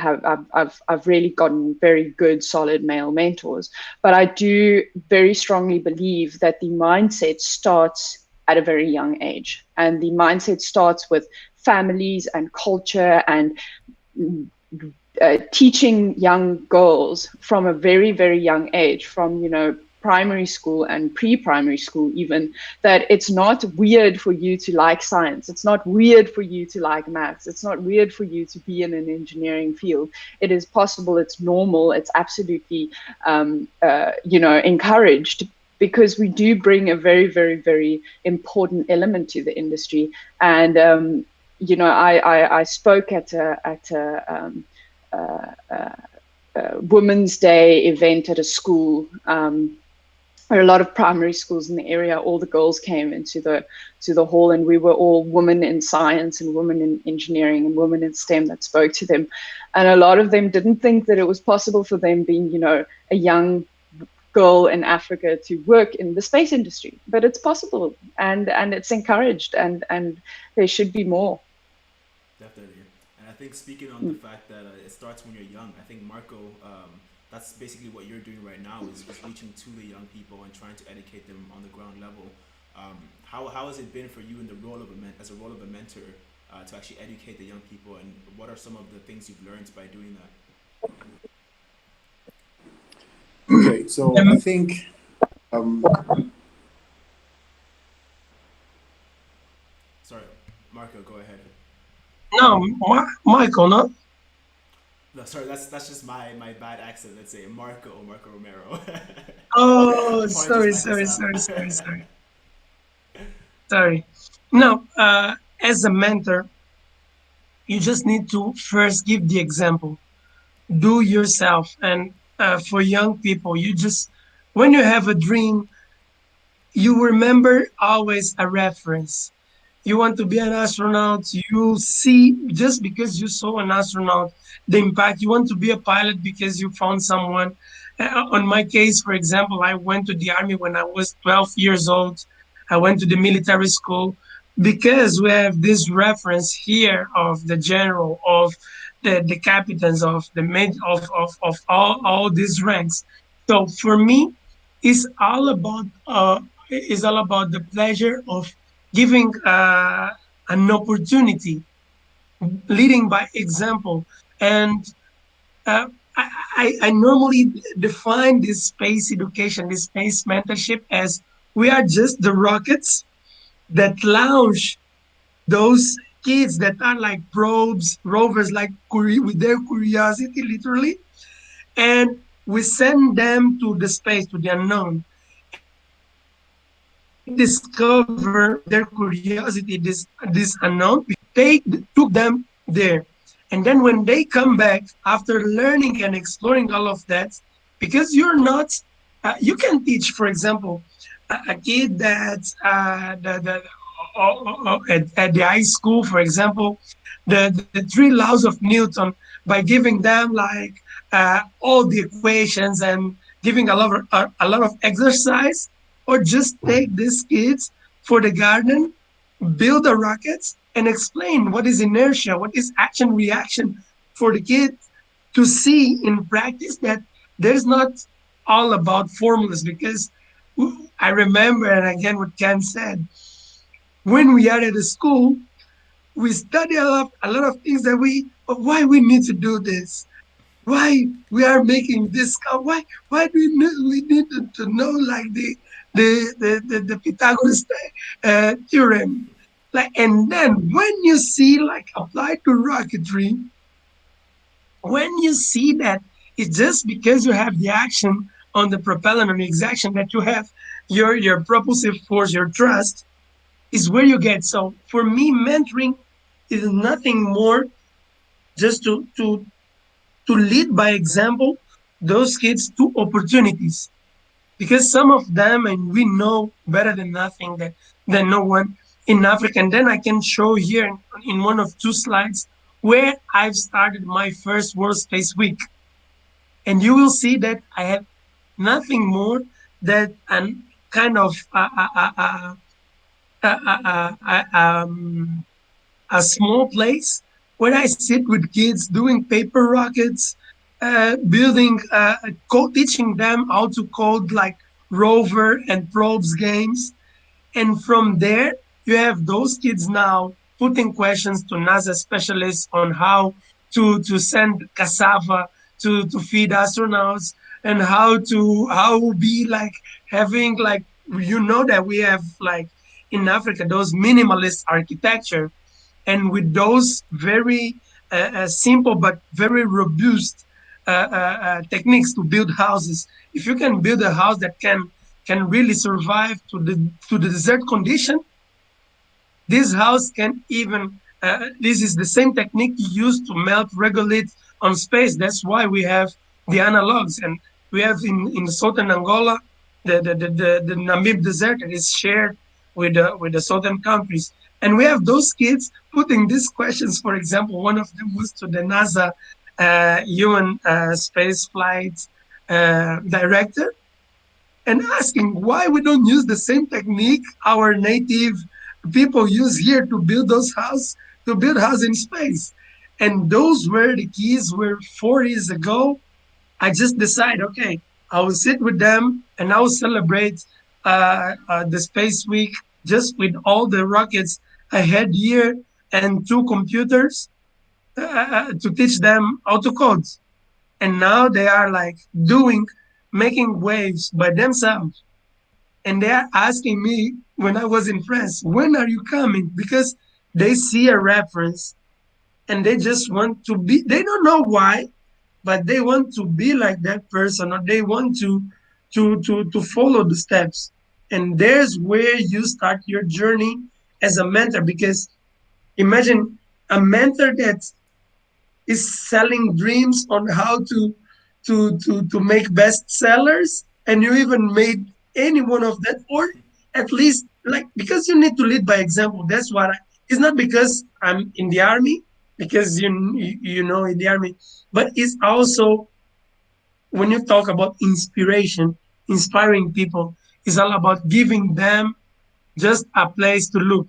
I've really gotten very good, solid male mentors. But I do very strongly believe that the mindset starts at a very young age, and the mindset starts with families and culture and teaching young girls from a very, very young age, from, primary school and pre-primary school even, that it's not weird for you to like science. It's not weird for you to like maths. It's not weird for you to be in an engineering field. It is possible. It's normal. It's absolutely, encouraged, because we do bring a very, very, very important element to the industry. And, I spoke at a Women's Day event at a school. There are a lot of primary schools in the area. All the girls came into the hall, and we were all women in science and women in engineering and women in STEM that spoke to them. And a lot of them didn't think that it was possible for them, being, a young girl in Africa, to work in the space industry. But it's possible, and it's encouraged, and there should be more. Definitely. And I think, speaking on the fact that it starts when you're young, I think, Marco, that's basically what you're doing right now, is reaching to the young people and trying to educate them on the ground level. How has it been for you in the role of as a role of a mentor, to actually educate the young people, and what are some of the things you've learned by doing that? Okay, so I think sorry, Marco, go ahead. No, Michael, no? No, sorry, that's just my bad accent. Let's say Marco Romero. Oh, Apologies, sorry. No, as a mentor, you just need to first give the example. Do yourself. And for young people, when you have a dream, you remember always a reference. You want to be an astronaut, you see, just because you saw an astronaut, the impact. You want to be a pilot because you found someone. On my case, for example, I went to the army when I was 12 years old. I went to the military school because we have this reference here of the general, of the captains, of the mid, of all these ranks. So for me, it's all about the pleasure of giving an opportunity, leading by example. And I normally define this space education, this space mentorship, as we are just the rockets that launch those kids that are like probes, rovers, like with their curiosity, literally, and we send them to the space, to the unknown. Discover their curiosity, this unknown, took them there. And then when they come back after learning and exploring all of that, because you're not, you can teach, for example, a kid that at the high school, for example, the three laws of Newton, by giving them like all the equations and giving a lot of exercise. Or just take these kids for the garden, build the rockets, and explain what is inertia, what is action reaction, for the kid to see in practice that there's not all about formulas. Because I remember, and again what Ken said, when we are at the school, we study a lot of things that why we need to do this, why we are making this, why do we need to know like the Pythagoras theorem. And then when you see applied to rocketry, when you see that it's just because you have the action on the propellant, on the exaction, that you have your propulsive force, your thrust, is where you get. So for me, mentoring is nothing more just to lead by example those kids to opportunities, because some of them, and we know better than nothing that than no one in Africa. And then I can show here in one of two slides where I've started my first World Space Week, and you will see that I have nothing more than an kind of a small place where I sit with kids doing paper rockets, building, teaching them how to code like rover and probes games. And from there, you have those kids now putting questions to NASA specialists on how to send cassava to feed astronauts, and how be like having like, that we have like in Africa those minimalist architecture, and with those very simple but very robust techniques to build houses. If you can build a house that can really survive to the desert condition, this house can even. This is the same technique used to melt regolith on space. That's why we have the analogs, and we have in southern Angola the Namib Desert that is shared with the southern countries. And we have those kids putting these questions. For example, one of them was to the NASA human space flight director, and asking why we don't use the same technique our native people use here to build house in space. And those were the keys where 4 years ago I just decided, okay, I will sit with them and I will celebrate the Space Week just with all the rockets I had here and 2 computers to teach them how to code. And now they are like making waves by themselves. And they are asking me when I was in France, when are you coming? Because they see a reference and they just want to be, they don't know why, but they want to be like that person, or they want to follow the steps. And there's where you start your journey as a mentor, because imagine a mentor that is selling dreams on how to make bestsellers, and you even made any one of that, or at least like, because you need to lead by example. That's what it's not because I'm in the army, because you know in the army, but it's also when you talk about inspiration, inspiring people, it's all about giving them just a place to look,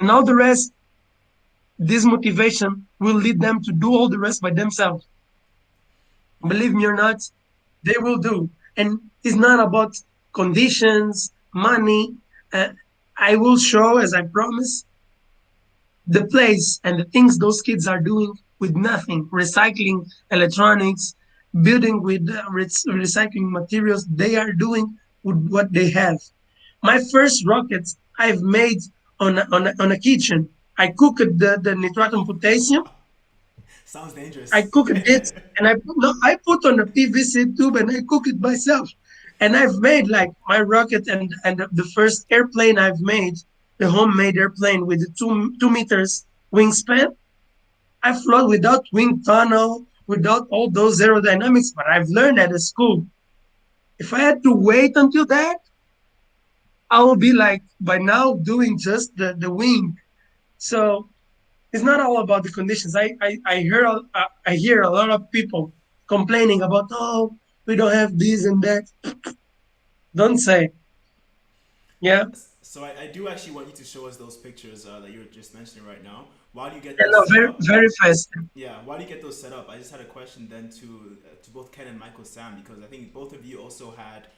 and all the rest, this motivation will lead them to do all the rest by themselves. Believe me or not, they will do. And it's not about conditions, money. I will show, as I promised, the place and the things those kids are doing with nothing, recycling electronics, building with recycling materials. They are doing with what they have. My first rockets I've made on a kitchen. I cooked the nitrogen potassium. Sounds dangerous. I cooked it, and I put on a PVC tube and I cook it myself. And I've made like my rocket and the first airplane I've made, the homemade airplane with the 2 meters wingspan. I flew without wind tunnel, without all those aerodynamics, but I've learned at a school. If I had to wait until that, I will be like by now doing just the wing. So it's not all about the conditions. I hear a lot of people complaining about, oh, we don't have this and that. Don't say. Yeah. So I do actually want you to show us those pictures that you're just mentioning right now. While you get Yeah, those no, set very up, very fast. yeah, while you get those set up, I just had a question then to both Ken and Michael Sam, because I think both of you also had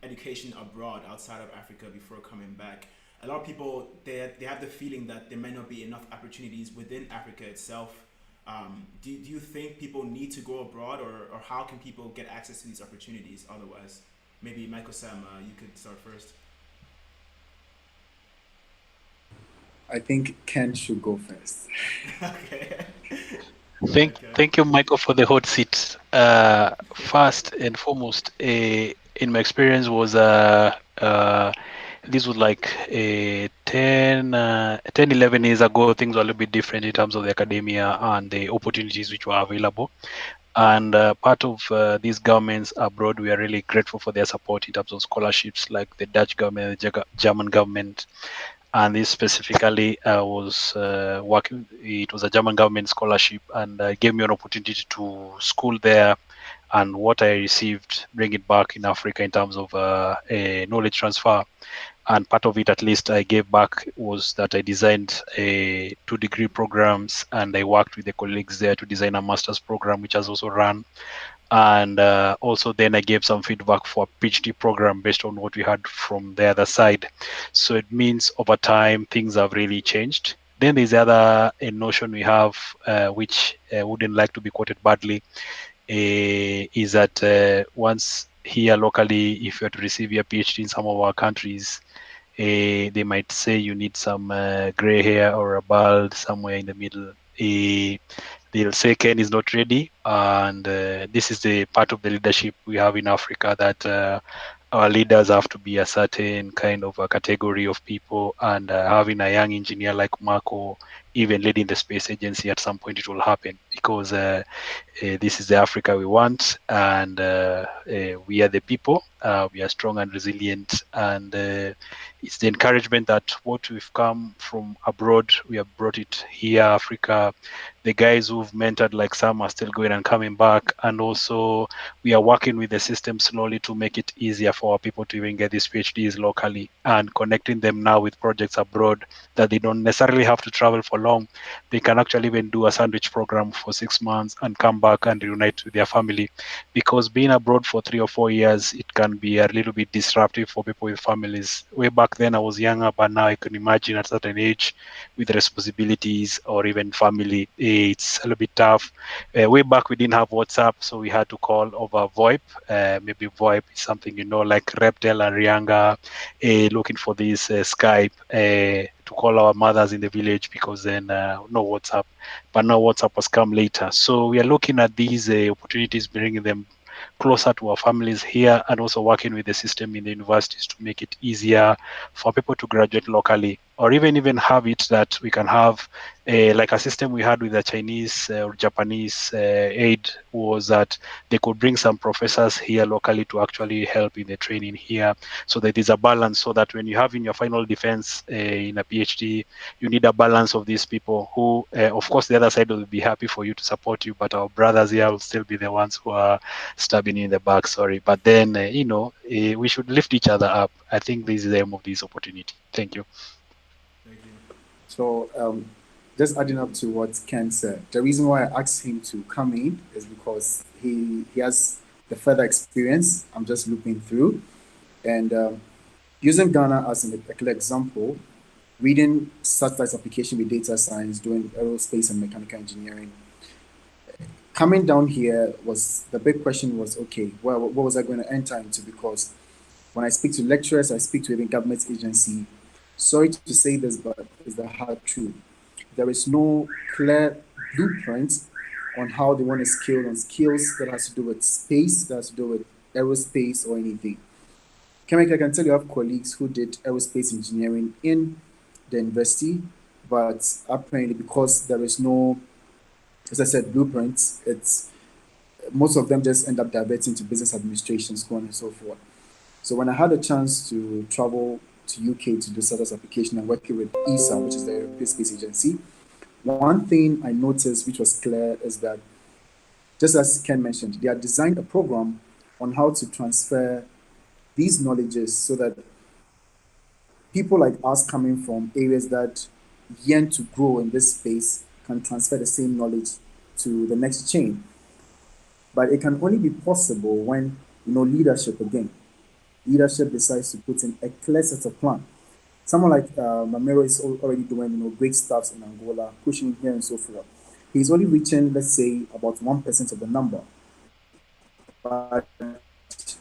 education abroad outside of Africa before coming back. A lot of people they have the feeling that there may not be enough opportunities within Africa itself. Do you think people need to go abroad, or how can people get access to these opportunities otherwise? Maybe Michael Sam, you could start first. I think Ken should go first. Okay. Thank you, Michael, for the hot seat. First and foremost, in my experience was this was like 11 years ago. Things were a little bit different in terms of the academia and the opportunities which were available. And part of these governments abroad, we are really grateful for their support in terms of scholarships, like the Dutch government, the German government. And this specifically was working, it was a German government scholarship, and gave me an opportunity to school there. And what I received, bring it back in Africa in terms of a knowledge transfer. And part of it, at least, I gave back was that I designed 2-degree programs, and I worked with the colleagues there to design a master's program, which has also run. And also then I gave some feedback for a PhD program based on what we had from the other side. So it means over time things have really changed. Then there's the other notion we have, which wouldn't like to be quoted badly, is that once here locally, if you are to receive your PhD in some of our countries, they might say you need some gray hair or a bald somewhere in the middle. They'll say Ken is not ready, and this is the part of the leadership we have in Africa, that our leaders have to be a certain kind of a category of people, and having a young engineer like Marco even leading the space agency, at some point it will happen, because this is the Africa we want, and we are the people. We are strong and resilient, and it's the encouragement that what we've come from abroad, we have brought it here, Africa. The guys who've mentored, like some, are still going and coming back, and also we are working with the system slowly to make it easier for our people to even get these PhDs locally, and connecting them now with projects abroad, that they don't necessarily have to travel for long. They can actually even do a sandwich program for 6 months and come back and reunite with their family, because being abroad for 3 or 4 years, it can be a little bit disruptive for people with families. Way back then I was younger, but now I can imagine at a certain age with responsibilities or even family, it's a little bit tough. Way back we didn't have WhatsApp, so we had to call over VoIP. Maybe VoIP is something, like Reptel and Rianga, looking for this Skype to call our mothers in the village, because then no WhatsApp. But now WhatsApp has come later. So we are looking at these opportunities, bringing them closer to our families here, and also working with the system in the universities to make it easier for people to graduate locally, or even have it that we can have like a system we had with the Chinese or Japanese aid, was that they could bring some professors here locally to actually help in the training here, so that there's a balance, so that when you have in your final defense in a PhD, you need a balance of these people who, of course, the other side will be happy for you to support you, but our brothers here will still be the ones who are stabbing you in the back, sorry. But then, we should lift each other up. I think this is the aim of this opportunity. Thank you. Thank you. So, just adding up to what Ken said, the reason why I asked him to come in is because he has the further experience. I'm just looping through. And using Ghana as an example, reading satellites application with data science, doing aerospace and mechanical engineering. Coming down here, the big question was, okay, well, what was I going to enter into? Because when I speak to lecturers, I speak to even government agency. Sorry to say this, but it's the hard truth. There is no clear blueprint on how they want to scale on skills that has to do with space, that has to do with aerospace or anything. I can tell you I have colleagues who did aerospace engineering in the university, but apparently because there is no, as I said, blueprints, most of them just end up diverting to business administration, so on and so forth. So when I had a chance to travel to UK to do satellites application and working with ESA, which is the European Space Agency, one thing I noticed which was clear is that, just as Ken mentioned, they had designed a program on how to transfer these knowledges so that people like us coming from areas that yearn to grow in this space can transfer the same knowledge to the next chain. But it can only be possible when, leadership decides to put in a clear set of plan. Someone like Mamero is already doing, great stuff in Angola, pushing here and so forth. He's only reaching, let's say, about 1% of the number. But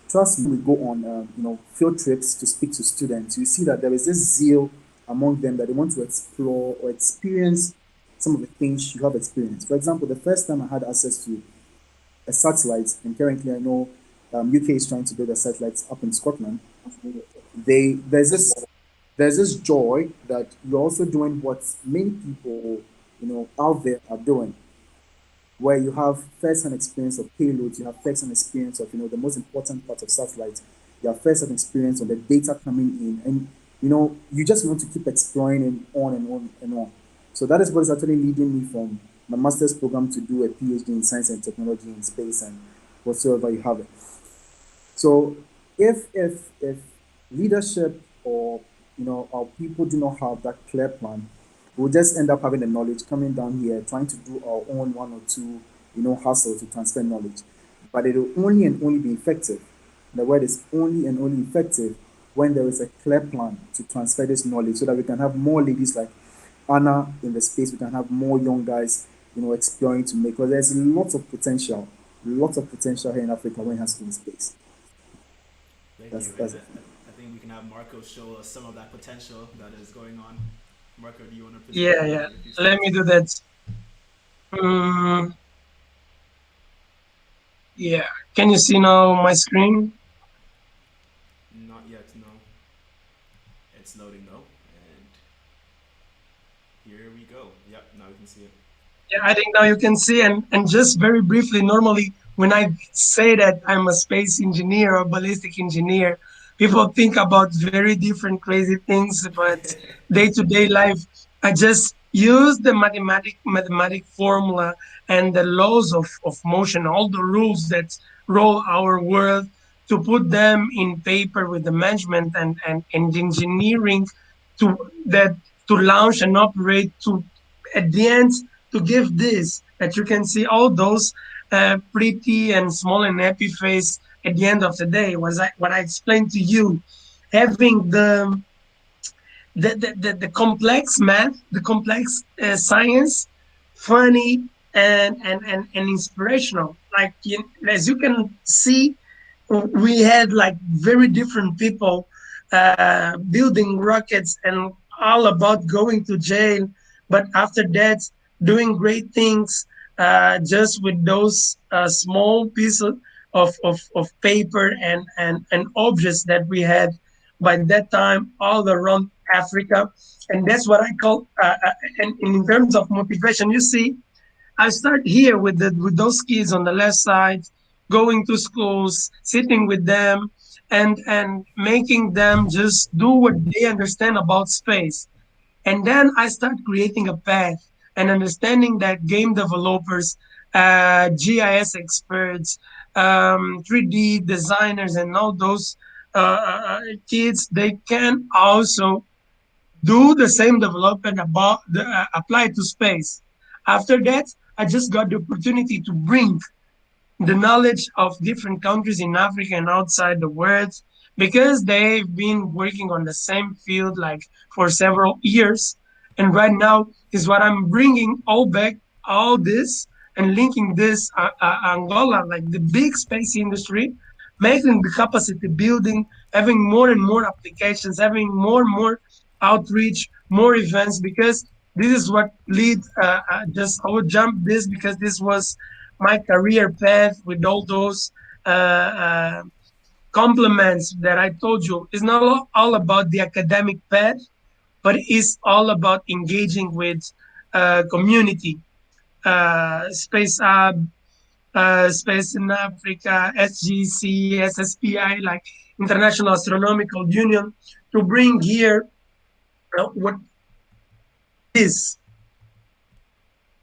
trust me, we go on, field trips to speak to students. You see that there is this zeal among them that they want to explore or experience some of the things you have experienced. For example, the first time I had access to a satellite, and currently I know UK is trying to build a satellite up in Scotland. There's this there's this joy that you're also doing what many people, out there are doing, where you have first-hand experience of payloads, you have first-hand experience of, the most important part of satellite, you have first-hand experience of the data coming in, and, you just want to keep exploring and on and on and on. So that is what is actually leading me from my master's program to do a PhD in science and technology in space and whatsoever you have it. So if leadership or our people do not have that clear plan, we'll just end up having the knowledge coming down here, trying to do our own one or two, hustle to transfer knowledge. But it will only and only be effective. The word is only and only effective when there is a clear plan to transfer this knowledge so that we can have more ladies like Anna in the space, we can have more young guys, exploring to make, because there's lots of potential here in Africa when it has to do with space. Thank That's you. that's And it. I think we can have Marco show us some of that potential that is going on. Marco, do you want to present Yeah, yeah. a few Let me slides? do that. Mm, yeah. Can you see now my screen? Not yet, no. It's loading though. And here we go. Yep, now we can see it. Yeah, I think now you can see. And just very briefly, normally when I say that I'm a space engineer or ballistic engineer, people think about very different crazy things. But day-to-day life, I just use the mathematic formula and the laws of motion, all the rules that roll our world, to put them in paper with the management and engineering to that to launch and operate to at the end to give this that you can see all those pretty and small and happy face at the end of the day was what I explained to you, having the complex math, the complex science, funny and inspirational. Like as you can see, we had like very different people building rockets and all about going to jail, but after that doing great things just with those small pieces of paper and objects that we had by that time all around Africa. And that's what I call, and in terms of motivation, you see, I start here with those kids on the left side, going to schools, sitting with them, and making them just do what they understand about space. And then I start creating a path and understanding that game developers, GIS experts, 3D designers, and all those kids, they can also do the same development about apply to space. After that, I just got the opportunity to bring the knowledge of different countries in Africa and outside the world because they've been working on the same field like for several years. And right now is what I'm bringing all back, all this and linking this Angola, like the big space industry, making the capacity building, having more and more applications, having more and more outreach, more events, because this is what lead, I would jump this because this was my career path with all those uh, uh, compliments that I told you. It's not all about the academic path, but it's all about engaging with community, Space Hub, Space in Africa, SGC, SSPI, like International Astronomical Union, to bring here what is.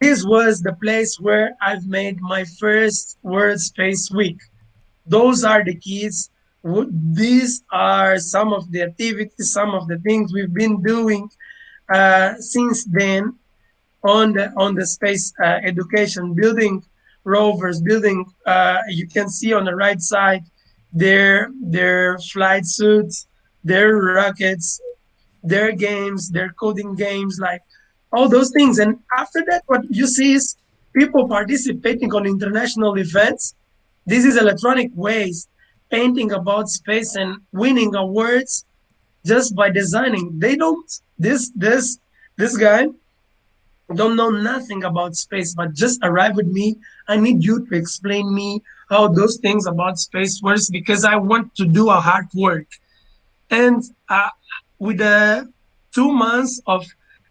This was the place where I've made my first World Space Week. Those are the kids. These are some of the activities, some of the things we've been doing since then on the space education, building rovers, building. You can see on the right side their flight suits, their rockets, their games, their coding games, like all those things. And after that, what you see is people participating on international events. This is electronic waste, painting about space and winning awards just by designing. They don't, this guy don't know nothing about space, but just arrive with me. I need you to explain me how those things about space works because I want to do a hard work. And with 2 months of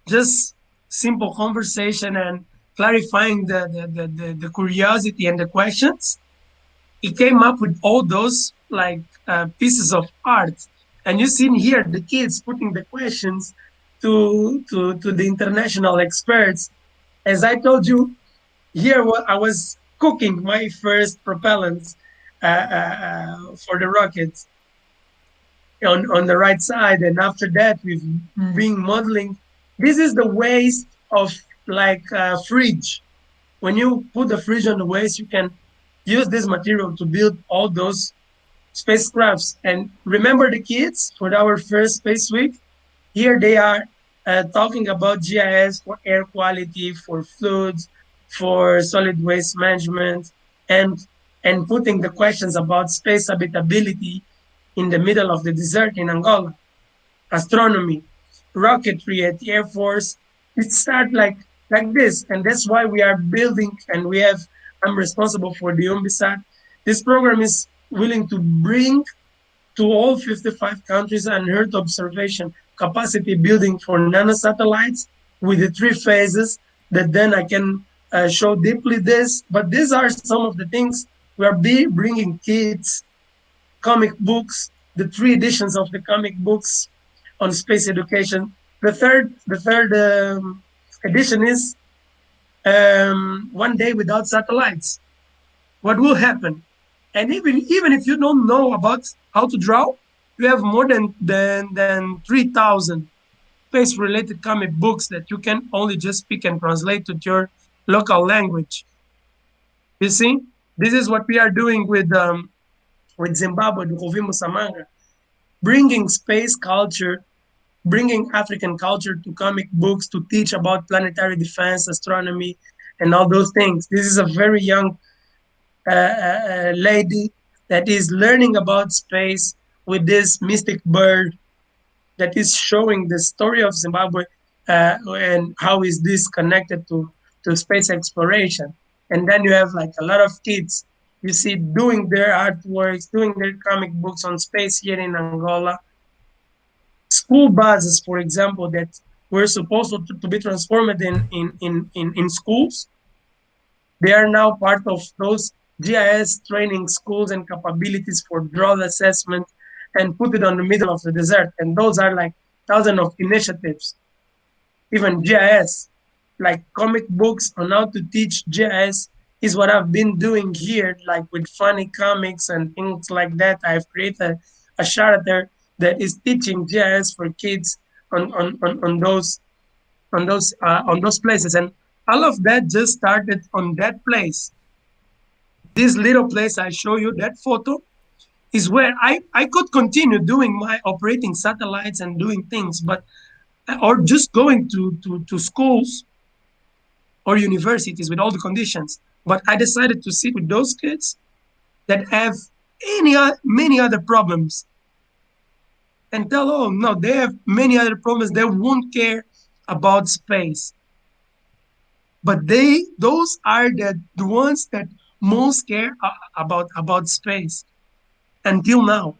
just simple conversation and clarifying the curiosity and the questions, he came up with all those like pieces of art. And you see here the kids putting the questions to the international experts. As I told you, here I was cooking my first propellants for the rockets on the right side. And after that, we've been modeling. This is the waste of like a fridge. When you put the fridge on the waste, you can use this material to build all those spacecrafts. And remember the kids for our first space week? Here they are talking about GIS for air quality, for fluids, for solid waste management, and putting the questions about space habitability in the middle of the desert in Angola, astronomy, rocketry at the Air Force. It started like this, and that's why we are building. And we have. I'm responsible for the UMBISAT. This program is willing to bring to all 55 countries an Earth observation capacity building for nanosatellites with the 3 phases that then I can show deeply this. But these are some of the things we are bringing kids, comic books, the 3 editions of the comic books on space education. The third edition is 1 day without satellites. What will happen? And even if you don't know about how to draw, you have more than 3,000 space-related comic books that you can only just pick and translate to your local language. You see, this is what we are doing with Zimbabwe, the Rovimo Samanga, bringing space culture, bringing African culture to comic books to teach about planetary defense, astronomy, and all those things. This is a very young lady that is learning about space with this mystic bird that is showing the story of Zimbabwe and how is this connected to space exploration. And then you have like a lot of kids you see doing their artworks, doing their comic books on space here in Angola. School buses, for example, that were supposed to be transformed in schools, they are now part of those GIS training schools and capabilities for drought assessment and put it on the middle of the desert. And those are like thousands of initiatives. Even GIS, like comic books on how to teach GIS is what I've been doing here, like with funny comics and things like that. I've created a charter that is teaching GIS for kids on those places. And all of that just started on that place. This little place I show you, that photo, is where I could continue doing my operating satellites and doing things, but or just going to schools or universities with all the conditions. But I decided to sit with those kids that have many other problems and tell, oh, no, they have many other problems. They won't care about space. But those are the ones that most care about space until now.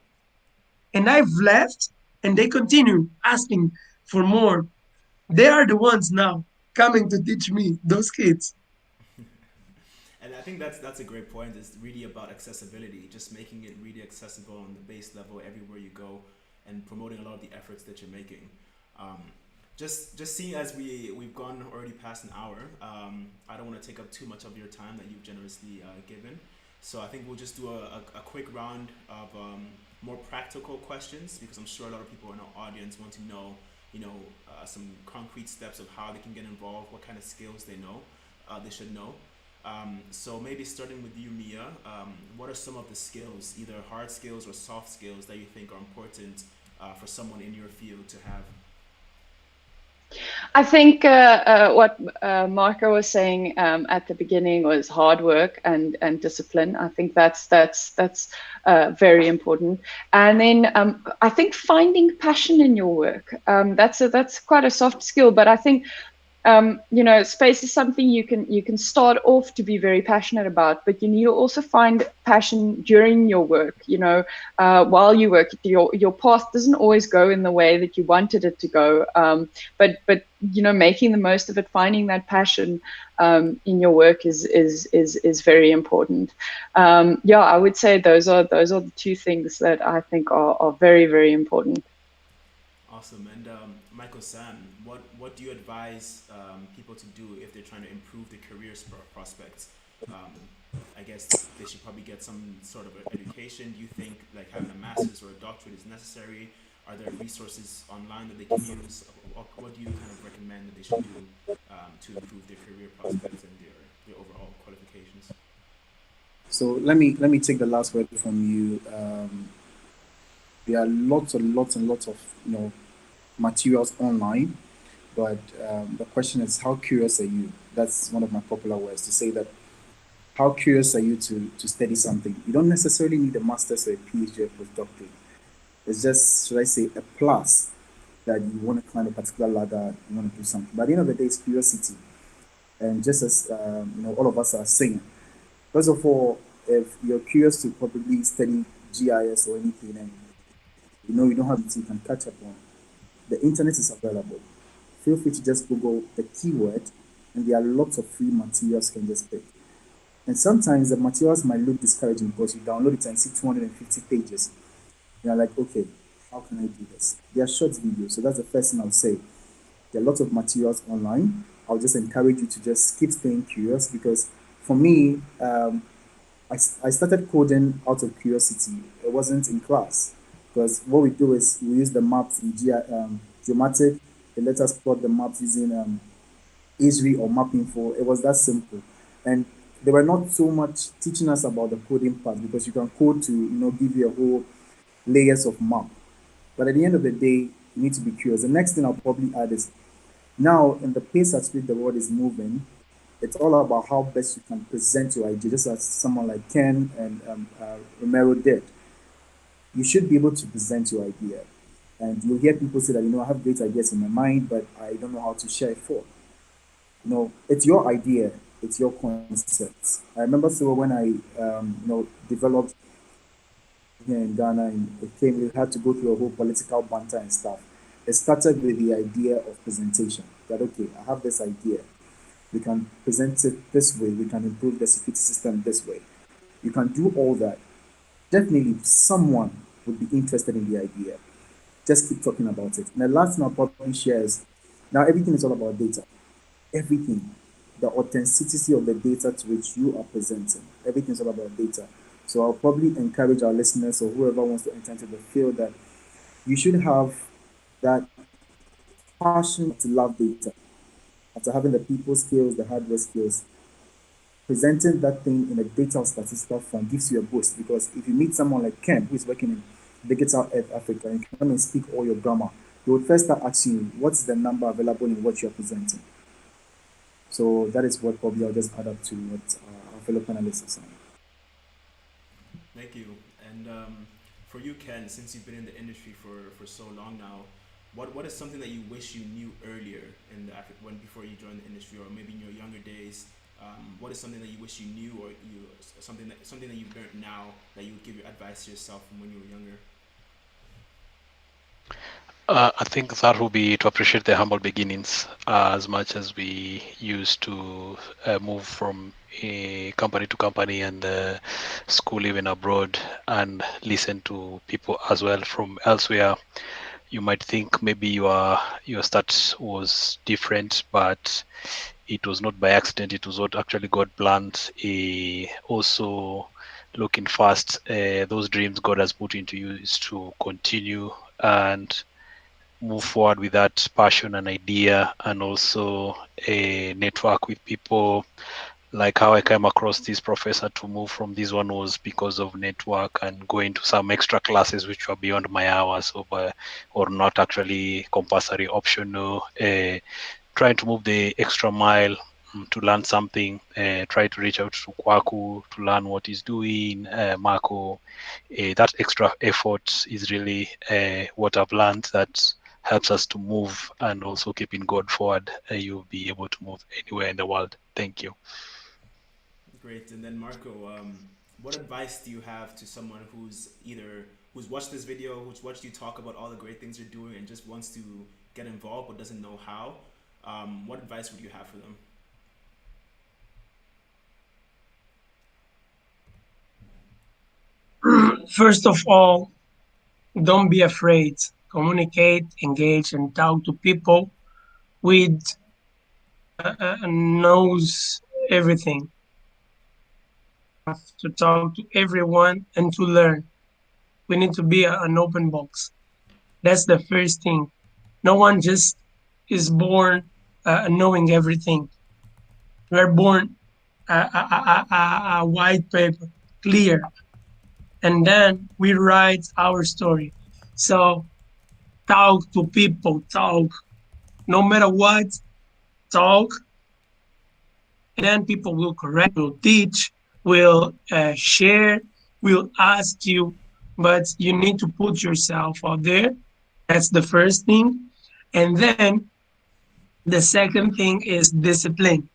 And I've left, and they continue asking for more. They are the ones now coming to teach me, those kids. And I think that's a great point. It's really about accessibility, just making it really accessible on the base level everywhere you go, and promoting a lot of the efforts that you're making. Just seeing as we've gone already past an hour, I don't want to take up too much of your time that you've generously given. So I think we'll just do a quick round of more practical questions, because I'm sure a lot of people in our audience want to know, some concrete steps of how they can get involved, what kind of skills they should know. So maybe starting with you, Mia, what are some of the skills, either hard skills or soft skills, that you think are important for someone in your field to have? I think what Marco was saying at the beginning was hard work and discipline. I think that's very important. And then I think finding passion in your work, that's quite a soft skill, but I think space is something you can start off to be very passionate about, but you need to also find passion during your work. While you work, your path doesn't always go in the way that you wanted it to go. But making the most of it, finding that passion in your work is very important. I would say those are the two things that I think are very, very important. Awesome. And Michael Sam, what do you advise people to do if they're trying to improve their career prospects? I guess they should probably get some sort of education. Do you think like having a master's or a doctorate is necessary? Are there resources online that they can use? What do you kind of recommend that they should do to improve their career prospects and their overall qualifications? So let me take the last word from you. There are lots and lots of materials online, but the question is, how curious are you? That's one of my popular words to say that. How curious are you to study something? You don't necessarily need a master's or a PhD or a postdoctorate. It's just, should I say, a plus that you want to climb a particular ladder, you want to do something. But at the end of the day, it's curiosity. And just as all of us are saying, first of all, if you're curious to probably study GIS or anything, and you don't have it, you can catch up on. The internet is available. Feel free to just Google the keyword, and there are lots of free materials you can just pick. And sometimes the materials might look discouraging because you download it and see 250 pages. You're like, okay, how can I do this? They are short videos, so that's the first thing I'll say. There are lots of materials online. I'll just encourage you to just keep staying curious, because for me, I started coding out of curiosity. It wasn't in class, because what we do is we use the maps in Geomatic. They let us plot the maps using Esri or MapInfo. It was that simple. And they were not so much teaching us about the coding part, because you can code to give you a whole layers of map. But at the end of the day, you need to be curious. The next thing I'll probably add is, now in the pace at which the world is moving, it's all about how best you can present your idea, just as someone like Ken and Romero did. You should be able to present your idea. And you'll hear people say that, I have great ideas in my mind, but I don't know how to share it forth. It's your idea, it's your concept. I remember when I developed here in Ghana, and we had to go through a whole political banter and stuff. It started with the idea of presentation. That, okay, I have this idea. We can present it this way. We can improve the security system this way. You can do all that. Definitely someone would be interested in the idea. Just keep talking about it. And the last thing I'll probably share is, now everything is all about data. Everything. The authenticity of the data to which you are presenting. Everything is all about data. So I'll probably encourage our listeners or whoever wants to enter into the field that you should have that passion to love data. After having the people skills, the hardware skills, presenting that thing in a data or statistical form gives you a boost, because if you meet someone like Ken, who is working in Digital Earth Africa, and come and speak all your grammar, they would first start asking you, what's the number available in what you're presenting? So that is what probably I'll just add up to what our fellow panelists are saying. Thank you. And for you, Ken, since you've been in the industry for so long now, what is something that you wish you knew earlier before you joined the industry, or maybe in your younger days? What is something that you wish you knew, or something that you've learned now that you would give your advice to yourself from when you were younger? I think that would be to appreciate the humble beginnings, as much as we used to move from company to company and school even abroad, and listen to people as well from elsewhere. You might think maybe your start was different, but it was not by accident. It was what actually God planned. Also, looking fast, those dreams God has put into you is to continue and move forward with that passion and idea, and also a network with people. Like how I came across this professor to move from this one was because of network and going to some extra classes which were beyond my hours, or not actually compulsory, optional. Trying to move the extra mile to learn something. Try to reach out to Kwaku to learn what he's doing. Marco, that extra effort is really what I've learned that helps us to move and also keeping God forward, you'll be able to move anywhere in the world. Thank you. Great. And then Marco, what advice do you have to someone who's watched this video, who's watched you talk about all the great things you're doing and just wants to get involved but doesn't know how? What advice would you have for them? First of all, don't be afraid. Communicate, engage, and talk to people with knows everything. To talk to everyone and to learn. We need to be an open box. That's the first thing. No one just is born knowing everything. We're born a white paper, clear, and then we write our story. So talk to people, talk, no matter what, talk, and then people will correct, will teach, will share, will ask you, but you need to put yourself out there. That's the first thing. And then the second thing is discipline.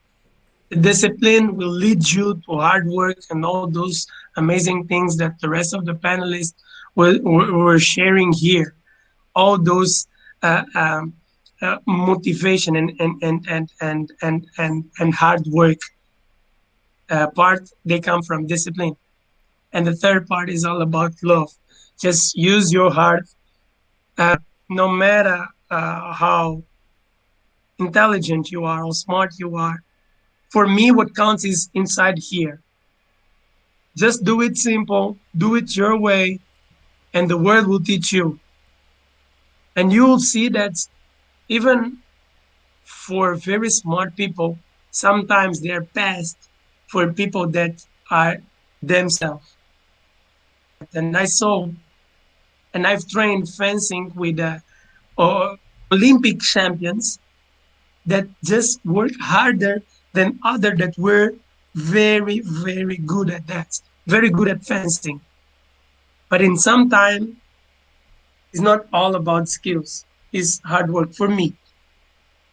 Discipline will lead you to hard work and all those amazing things that the rest of the panelists were sharing here. All those motivation and hard work part, they come from discipline. And the third part is all about love. Just use your heart, no matter how intelligent you are or smart you are. For me, what counts is inside here. Just do it simple, do it your way, and the world will teach you. And you will see that even for very smart people, sometimes they're passed for people that are themselves. And I saw, and I've trained fencing with Olympic champions that just work harder than others that were very, very good at that, very good at fencing. But in some time, it's not all about skills, it's hard work for me.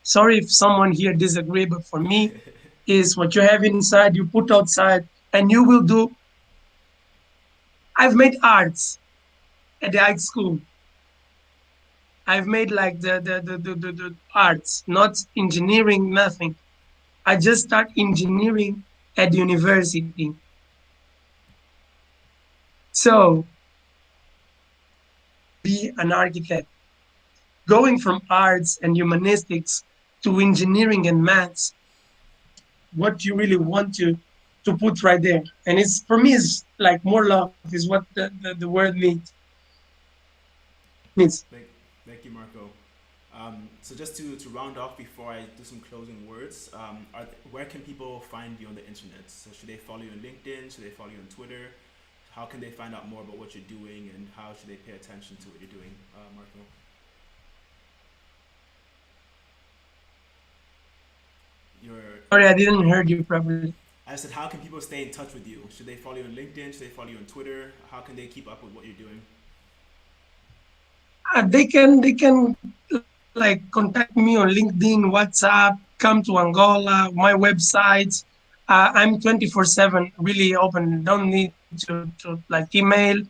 Sorry if someone here disagree, but for me, is what you have inside, you put outside, and you will do. I've made arts at the high school. I've made like the arts, not engineering, nothing. I just start engineering at the university. So, be an architect. Going from arts and humanistics to engineering and maths, what you really want to put right there. And it's, for me, it's like more love is what the word means. Thank you, Marco. So just to round off before I do some closing words, where can people find you on the internet? So should they follow you on LinkedIn? Should they follow you on Twitter? How can they find out more about what you're doing, and how should they pay attention to what you're doing, Marco? Sorry, I didn't hear you properly. I said, how can people stay in touch with you? Should they follow you on LinkedIn? Should they follow you on Twitter? How can they keep up with what you're doing? They can like contact me on LinkedIn, WhatsApp, come to Angola, my website. I'm 24/7, really open. Don't need to like email.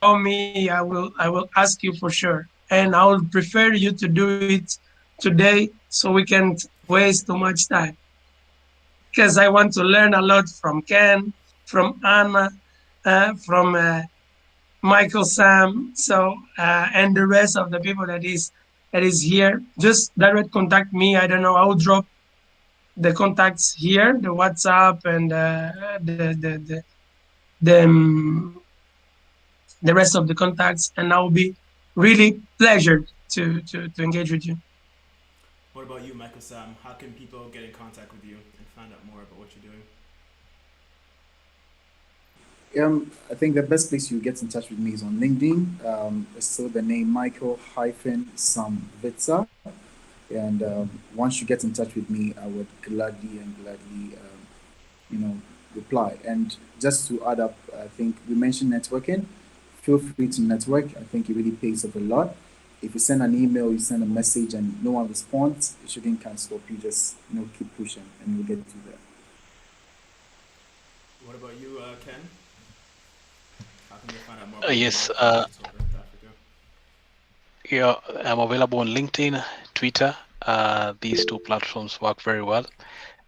Call me. I will ask you for sure, and I would prefer you to do it today so we can't waste too much time. Because I want to learn a lot from Ken, from Anna, from Michael, Sam, so and the rest of the people that is here. Just direct contact me. I don't know. I will drop the contacts here, the WhatsApp and the rest of the contacts, and I will be really pleasured to engage with you. What about you, Michael Sam? How can people get in contact with you and find out more about what you're doing? I think the best place you get in touch with me is on LinkedIn. It's still the name Michael-Sam-Witzer. And once you get in touch with me, I would gladly reply. And just to add up, I think we mentioned networking. Feel free to network. I think it really pays off a lot. if you send an email, you send a message, and no one responds, it shouldn't kind of stop you. Just keep pushing, and you'll get to there. What about you, Ken? How can they find out more about Yes. Digital Earth Africa? Yeah, I'm available on LinkedIn, Twitter. These two platforms work very well.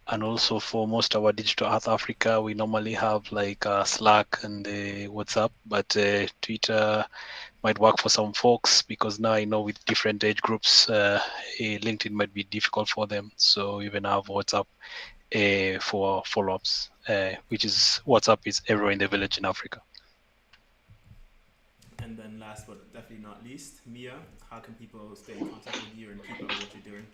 And also for most of our Digital Earth Africa, we normally have like Slack and WhatsApp, but Twitter might work for some folks because now I know with different age groups, LinkedIn might be difficult for them. So even have WhatsApp for follow-ups, which is WhatsApp is everywhere in the village in Africa. And then last but definitely not least, Mia, how can people stay in contact with you and keep up with what you're doing?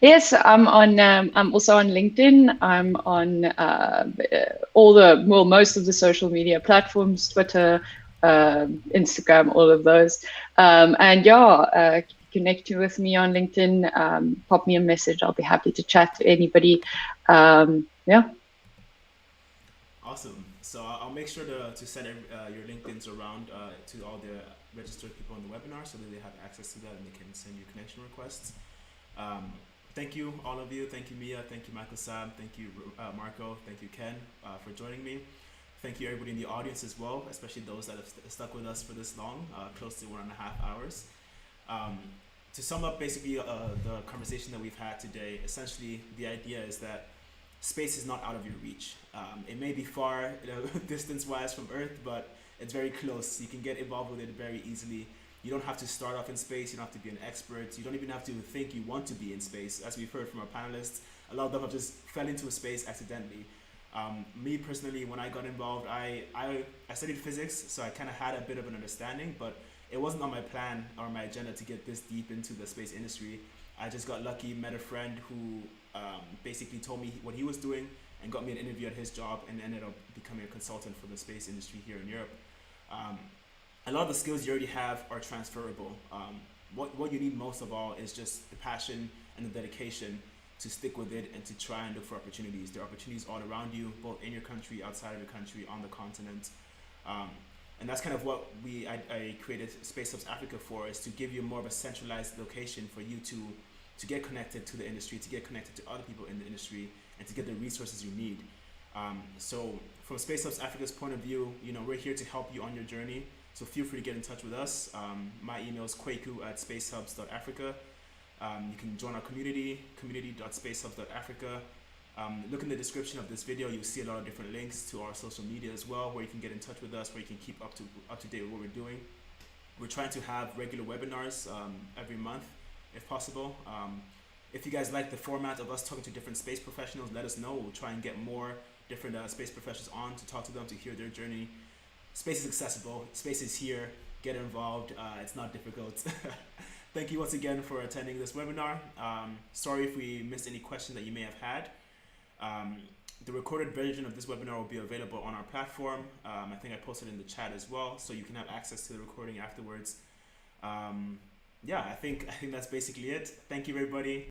Yes, I'm on. I'm also on LinkedIn. I'm on most of the social media platforms: Twitter, Instagram, all of those. And yeah, connect with me on LinkedIn. Pop me a message. I'll be happy to chat to anybody. Yeah. Awesome. So I'll make sure to send your LinkedIn's around to all the registered people on the webinar so that they have access to that and they can send you connection requests. Thank you, all of you. Thank you, Mia. Thank you, Michael Sam. Thank you, Marco. Thank you, Ken, for joining me. Thank you, everybody in the audience as well, especially those that have stuck with us for this long, close to 1.5 hours. To sum up basically the conversation that we've had today, essentially the idea is that space is not out of your reach. It may be far, distance-wise from Earth, but it's very close. You can get involved with it very easily. You don't have to start off in space. You don't have to be an expert. You don't even have to think you want to be in space. As we've heard from our panelists, a lot of them have just fell into a space accidentally. Me personally, when I got involved, I studied physics, so I kind of had a bit of an understanding, but it wasn't on my plan or my agenda to get this deep into the space industry. I just got lucky, met a friend who basically told me what he was doing and got me an interview at his job and ended up becoming a consultant for the space industry here in Europe. A lot of the skills you already have are transferable. What you need most of all is just the passion and the dedication to stick with it and to try and look for opportunities. There are opportunities all around you, both in your country, outside of your country, on the continent. And that's kind of what I created Space Hubs Africa for, is to give you more of a centralized location for you to get connected to the industry, to get connected to other people in the industry, and to get the resources you need. So from Space Hubs Africa's point of view, we're here to help you on your journey. So feel free to get in touch with us. My email is kweku@spacehubs.africa. You can join our community.spacehubs.africa. Look in the description of this video. You'll see a lot of different links to our social media as well, where you can get in touch with us, where you can keep up to date with what we're doing. We're trying to have regular webinars every month, if possible. If you guys like the format of us talking to different space professionals, let us know. We'll try and get more different space professionals on to talk to them, to hear their journey. Space is accessible. Space is here. Get involved. It's not difficult. Thank you once again for attending this webinar. Sorry if we missed any question that you may have had. The recorded version of this webinar will be available on our platform. I think I posted in the chat as well, so you can have access to the recording afterwards. Yeah, I think that's basically it. Thank you, everybody.